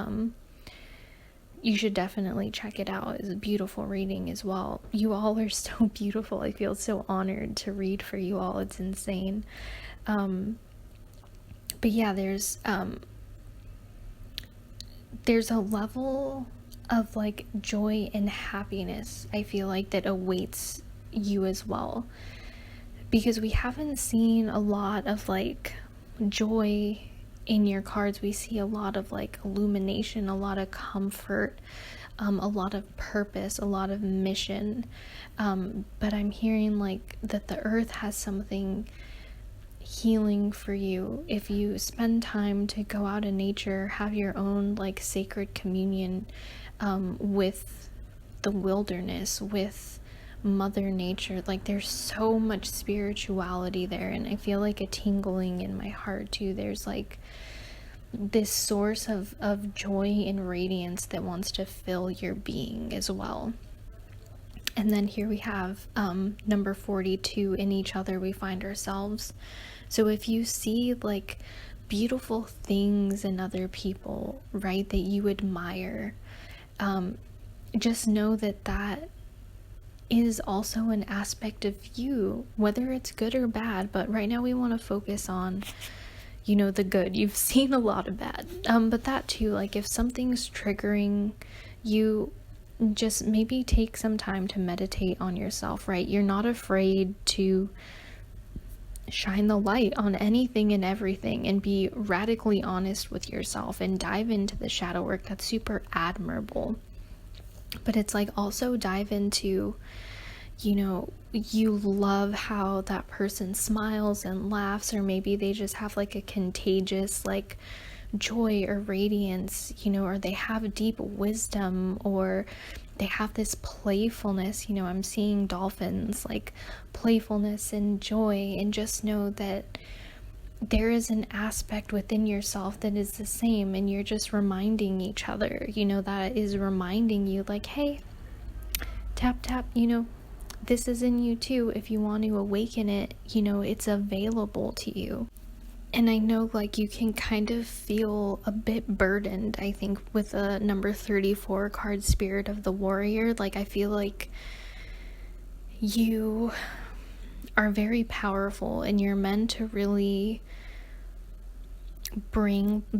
you should definitely check it out. It's a beautiful reading as well. You all are so beautiful. I feel so honored to read for you all. It's insane. But yeah, there's a level of like joy and happiness, I feel like, that awaits you as well, because we haven't seen a lot of like joy in your cards. We see a lot of like illumination, a lot of comfort, a lot of purpose, a lot of mission, but I'm hearing like that the earth has something healing for you if you spend time to go out in nature, have your own like sacred communion with the wilderness, with Mother Nature. Like there's so much spirituality there, and I feel like a tingling in my heart too. There's like this source of joy and radiance that wants to fill your being as well. And then here we have number 42, in each other we find ourselves. So if you see like beautiful things in other people, right, that you admire, just know that that is also an aspect of you, whether it's good or bad. But right now we want to focus on, the good. You've seen a lot of bad, but that too, like if something's triggering you, just maybe take some time to meditate on yourself, right? You're not afraid to shine the light on anything and everything and be radically honest with yourself and dive into the shadow work. That's super admirable. But it's like also dive into you love how that person smiles and laughs, or maybe they just have like a contagious like joy or radiance, or they have deep wisdom, or they have this playfulness. I'm seeing dolphins, like playfulness and joy, and just know that there is an aspect within yourself that is the same, and you're just reminding each other, that is reminding you like, hey, tap tap, this is in you too. If you want to awaken it, it's available to you. And I know like you can kind of feel a bit burdened, I think, with a number 34 card, Spirit of the Warrior. Like I feel like you are very powerful, and you're meant to really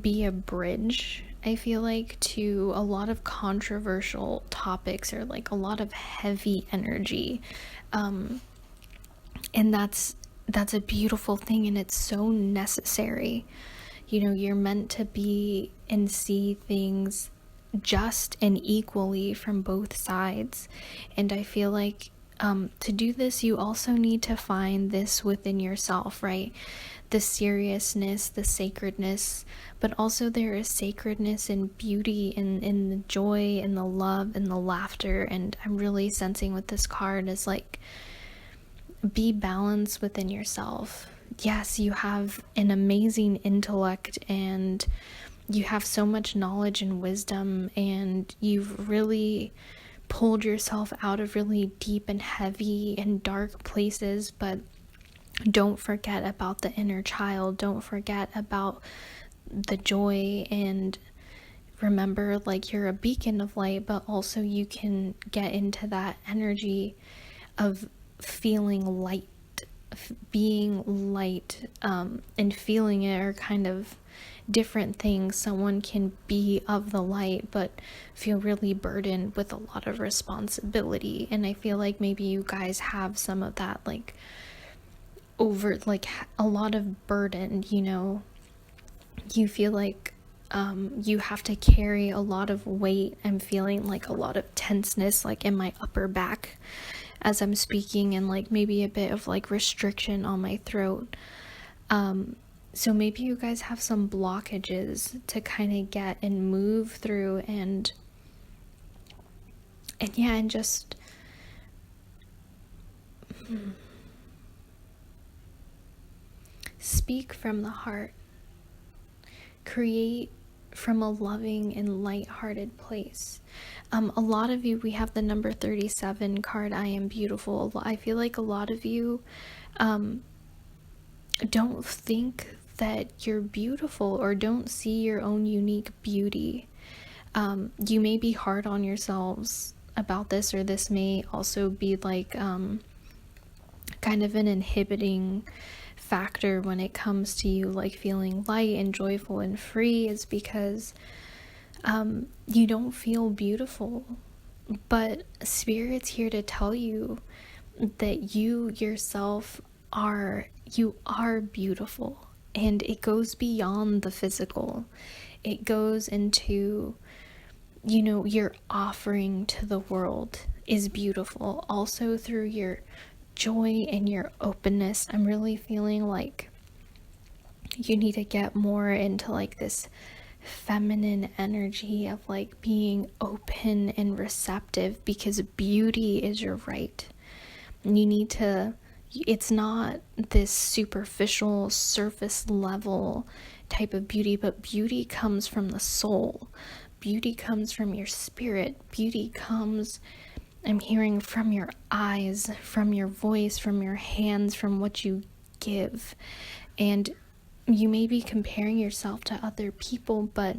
be a bridge, I feel like, to a lot of controversial topics, or like a lot of heavy energy. And that's a beautiful thing, and it's so necessary. You're meant to be and see things just and equally from both sides. And I feel like to do this, you also need to find this within yourself, right? The seriousness, the sacredness, but also there is sacredness and beauty in the joy and the love and the laughter. And I'm really sensing with this card is like, be balanced within yourself. Yes, you have an amazing intellect, and you have so much knowledge and wisdom, and you've really pulled yourself out of really deep and heavy and dark places. But don't forget about the inner child. Don't forget about the joy, and remember, like, you're a beacon of light, but also you can get into that energy of feeling light, being light, and feeling it are kind of different things. Someone can be of the light but feel really burdened with a lot of responsibility, and I feel like maybe you guys have some of that, like over, like a lot of burden. You feel like you have to carry a lot of weight. I'm feeling like a lot of tenseness, like in my upper back as I'm speaking, and like maybe a bit of like restriction on my throat. So maybe you guys have some blockages to kind of get and move through, and yeah, and just speak from the heart. Create from a loving and light-hearted place. A lot of you, we have the number 37 card, I am beautiful. I feel like a lot of you don't think that you're beautiful, or don't see your own unique beauty. You may be hard on yourselves about this, or this may also be like kind of an inhibiting factor when it comes to you like feeling light and joyful and free, is because you don't feel beautiful. But Spirit's here to tell you that you yourself are beautiful, and it goes beyond the physical. It goes into, your offering to the world is beautiful, also through your joy and your openness. I'm really feeling like you need to get more into like this feminine energy of like being open and receptive, because beauty is your right. You need to, it's not this superficial surface level type of beauty, but beauty comes from the soul. Beauty comes from your spirit. Beauty comes, I'm hearing, from your eyes, from your voice, from your hands, from what you give. And you may be comparing yourself to other people, but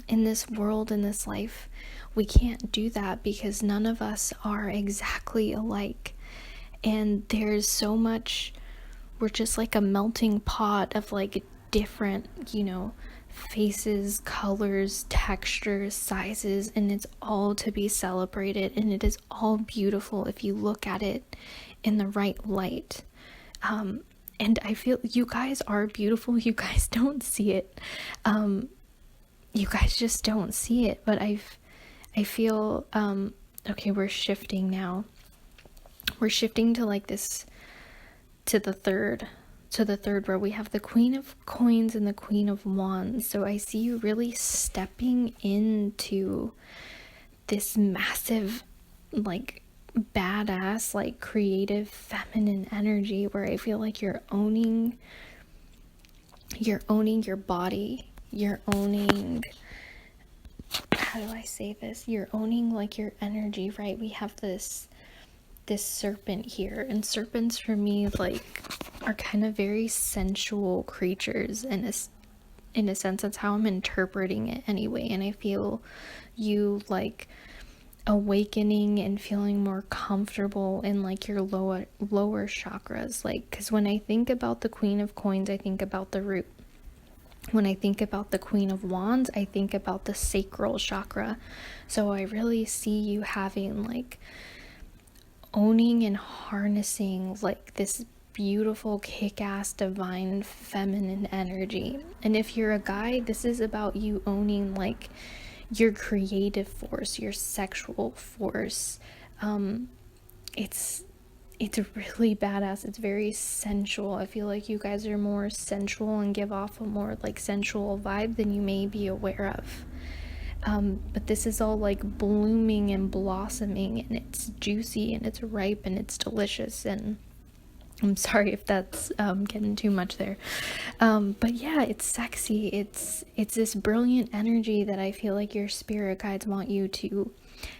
in this world, in this life, we can't do that, because none of us are exactly alike. And there's so much, we're just like a melting pot of like different, faces, colors, textures, sizes, and it's all to be celebrated, and it is all beautiful if you look at it in the right light. And I feel you guys are beautiful. You guys don't see it. You guys just don't see it. But I feel, okay, we're shifting now. we're shifting to like this, to the third where we have the Queen of Coins and the Queen of Wands. So I see you really stepping into this massive, like, badass, like, creative feminine energy where I feel like you're owning your body, you're owning, how do I say this, you're owning like your energy, right? We have this serpent here, and serpents for me like are kind of very sensual creatures, and in a sense that's how I'm interpreting it anyway. And I feel you like awakening and feeling more comfortable in like your lower chakras, like, because when I think about the Queen of Coins, I think about the root. When I think about the Queen of Wands, I think about the sacral chakra. So I really see you having like owning and harnessing like this beautiful kick-ass divine feminine energy. And if you're a guy, this is about you owning like your creative force, your sexual force. It's really badass. It's very sensual. I feel like you guys are more sensual and give off a more like sensual vibe than you may be aware of. But this is all like blooming and blossoming, and it's juicy and it's ripe and it's delicious. And I'm sorry if that's getting too much there, but yeah, it's sexy. It's this brilliant energy that I feel like your spirit guides want you to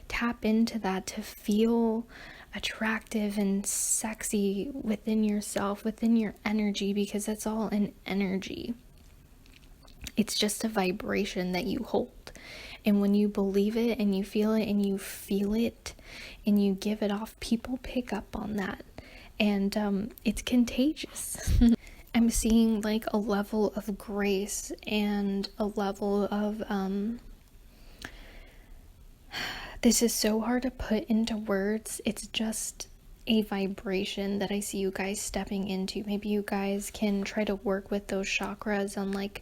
tap into, that to feel attractive and sexy within yourself, within your energy, because that's all an energy. It's just a vibration that you hold. And when you believe it and you feel it and you feel it and you give it off, people pick up on that. And it's contagious. I'm seeing like a level of grace and a level of, this is so hard to put into words. It's just a vibration that I see you guys stepping into. Maybe you guys can try to work with those chakras on like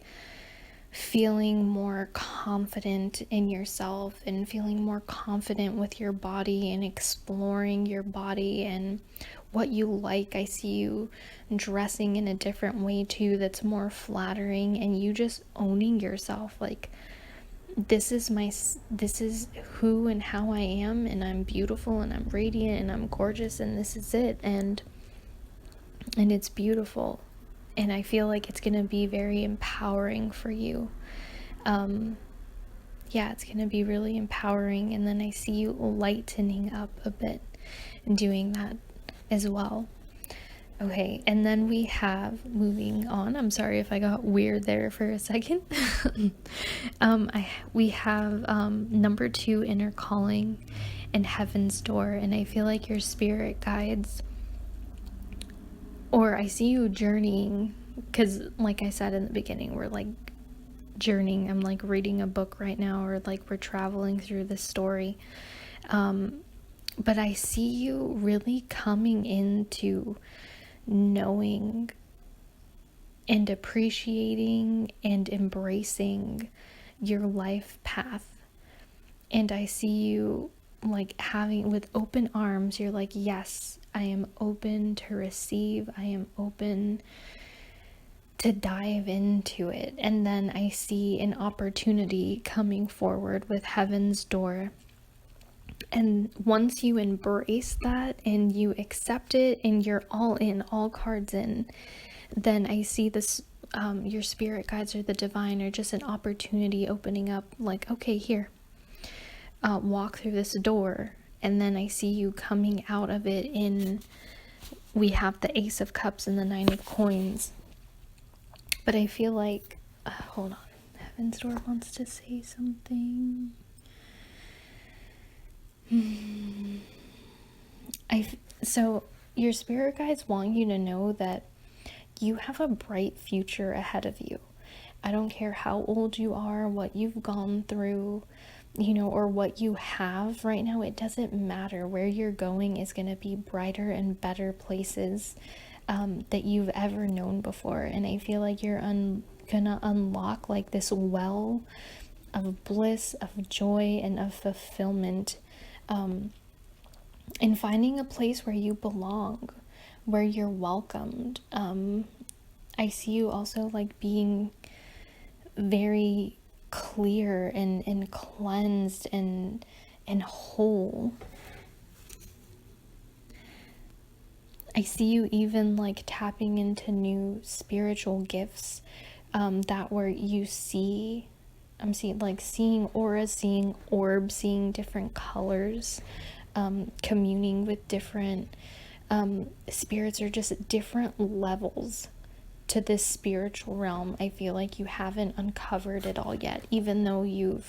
feeling more confident in yourself and feeling more confident with your body and exploring your body and what you like. I see you dressing in a different way too that's more flattering, and you just owning yourself like, this is who and how I am, and I'm beautiful and I'm radiant and I'm gorgeous, and this is it. And it's beautiful. And I feel like it's going to be very empowering for you. Yeah, it's going to be really empowering. And then I see you lightening up a bit and doing that as well. Okay, and then we have, moving on, I'm sorry if I got weird there for a second. We have number 2, inner calling, and heaven's door. And I feel like your spirit guides, or I see you journeying, because like I said in the beginning, we're like journeying. I'm like reading a book right now, or like we're traveling through this story. But I see you really coming into knowing and appreciating and embracing your life path. And I see you like having, with open arms, you're like, yes, I am open to receive, I am open to dive into it. And then I see an opportunity coming forward with heaven's door. And once you embrace that and you accept it and you're all in, all cards in, then I see this, your spirit guides or the divine, or just an opportunity opening up, like, okay, here, walk through this door. And then I see you coming out of it in, we have the Ace of Cups and the 9 of Coins. But I feel like, hold on, heaven's door wants to say something. So your spirit guides want you to know that you have a bright future ahead of you. I don't care how old you are, what you've gone through, you know, or what you have right now. It doesn't matter. Where you're going is going to be brighter and better places that you've ever known before. And I feel like you're gonna unlock like this well of bliss, of joy, and of fulfillment and finding a place where you belong, where you're welcomed. I see you also like being very clear and cleansed and whole. I see you even like tapping into new spiritual gifts, that where you see, I'm seeing auras, seeing orbs, seeing different colors, communing with different spirits, or just different levels to this spiritual realm. I feel like you haven't uncovered it all yet, even though you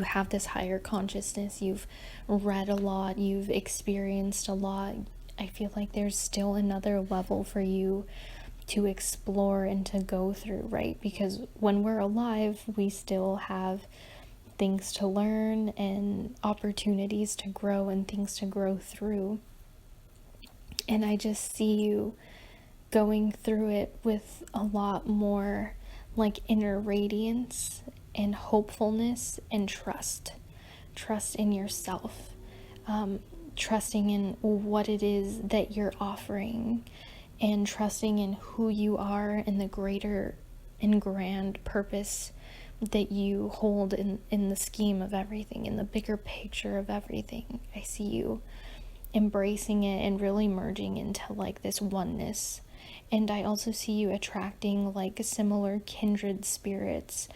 have this higher consciousness, you've read a lot, you've experienced a lot. I feel like there's still another level for you to explore and to go through, right? Because when we're alive, we still have things to learn and opportunities to grow and things to grow through. And I just see you going through it with a lot more like inner radiance and hopefulness and trust in yourself, trusting in what it is that you're offering, and trusting in who you are and the greater and grand purpose that you hold in the scheme of everything, in the bigger picture of everything. I see you embracing it and really merging into like this oneness. And I also see you attracting like similar kindred spirits.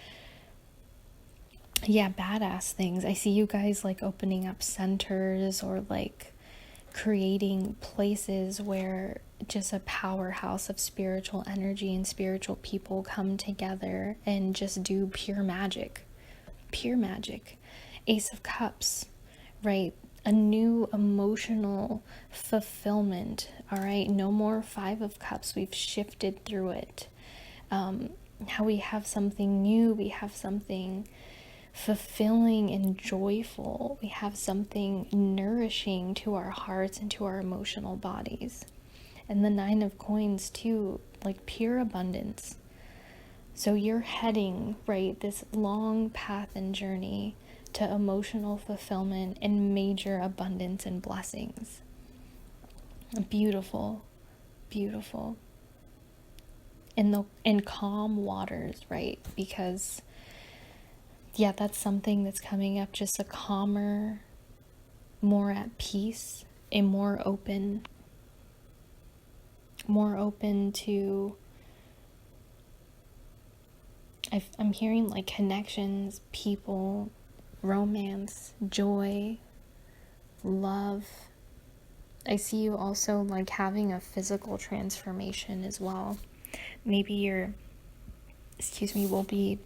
Yeah, badass things. I see you guys like opening up centers, or like creating places where just a powerhouse of spiritual energy and spiritual people come together and just do pure magic. Pure magic. Ace of Cups, right? A new emotional fulfillment. All right, no more Five of Cups. We've shifted through it. Now we have something new. We have something fulfilling and joyful. We have something nourishing to our hearts and to our emotional bodies. And the Nine of Coins too, like pure abundance. So you're heading, right, this long path and journey to emotional fulfillment and major abundance and blessings. Beautiful, beautiful. In calm waters, right? Because yeah, that's something that's coming up, just a calmer, more at peace, a more open to, I'm hearing like connections, people, romance, joy, love. I see you also like having a physical transformation as well. Maybe we'll be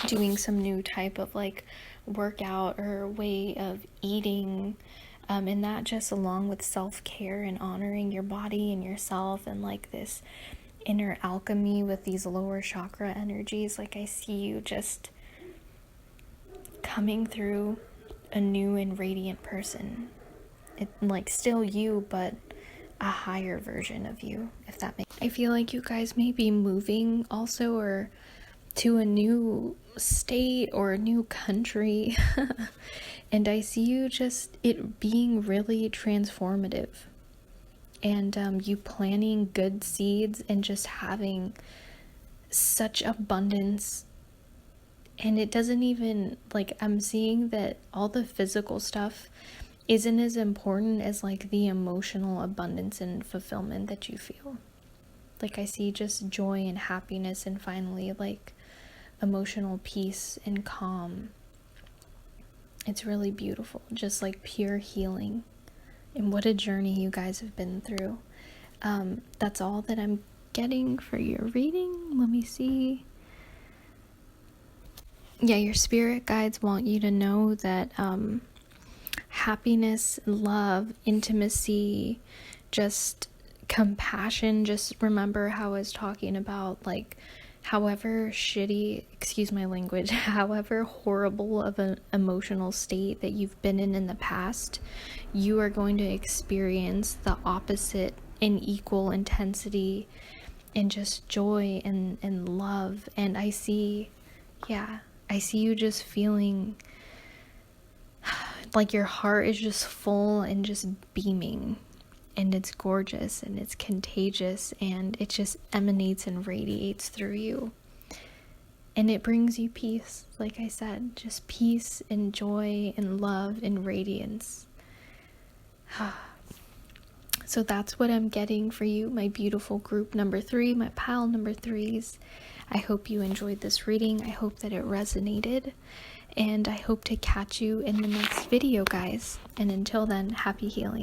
doing some new type of like workout or way of eating, and that just along with self-care and honoring your body and yourself, and like this inner alchemy with these lower chakra energies. Like I see you just coming through a new and radiant person. It like still you, but a higher version of you, if that makes sense. I feel like you guys may be moving also, or to a new state or a new country. And I see you just it being really transformative, and you planting good seeds and just having such abundance. And it doesn't even like, I'm seeing that all the physical stuff isn't as important as like the emotional abundance and fulfillment that you feel. Like I see just joy and happiness, and finally like emotional peace and calm. It's really beautiful, just like pure healing. And what a journey you guys have been through. That's all that I'm getting for your reading. Let me see. Yeah, your spirit guides want you to know that happiness, love, intimacy, just compassion. Just remember how I was talking about like however shitty, excuse my language, however horrible of an emotional state that you've been in the past, you are going to experience the opposite in equal intensity and just joy and love. And I see you just feeling like your heart is just full and just beaming, and it's gorgeous and it's contagious, and it just emanates and radiates through you, and it brings you peace. Like I said, just peace and joy and love and radiance. So that's what I'm getting for you, my beautiful group number 3, my pal number 3s. I hope you enjoyed this reading. I hope that it resonated, and I hope to catch you in the next video, guys. And until then, happy healing.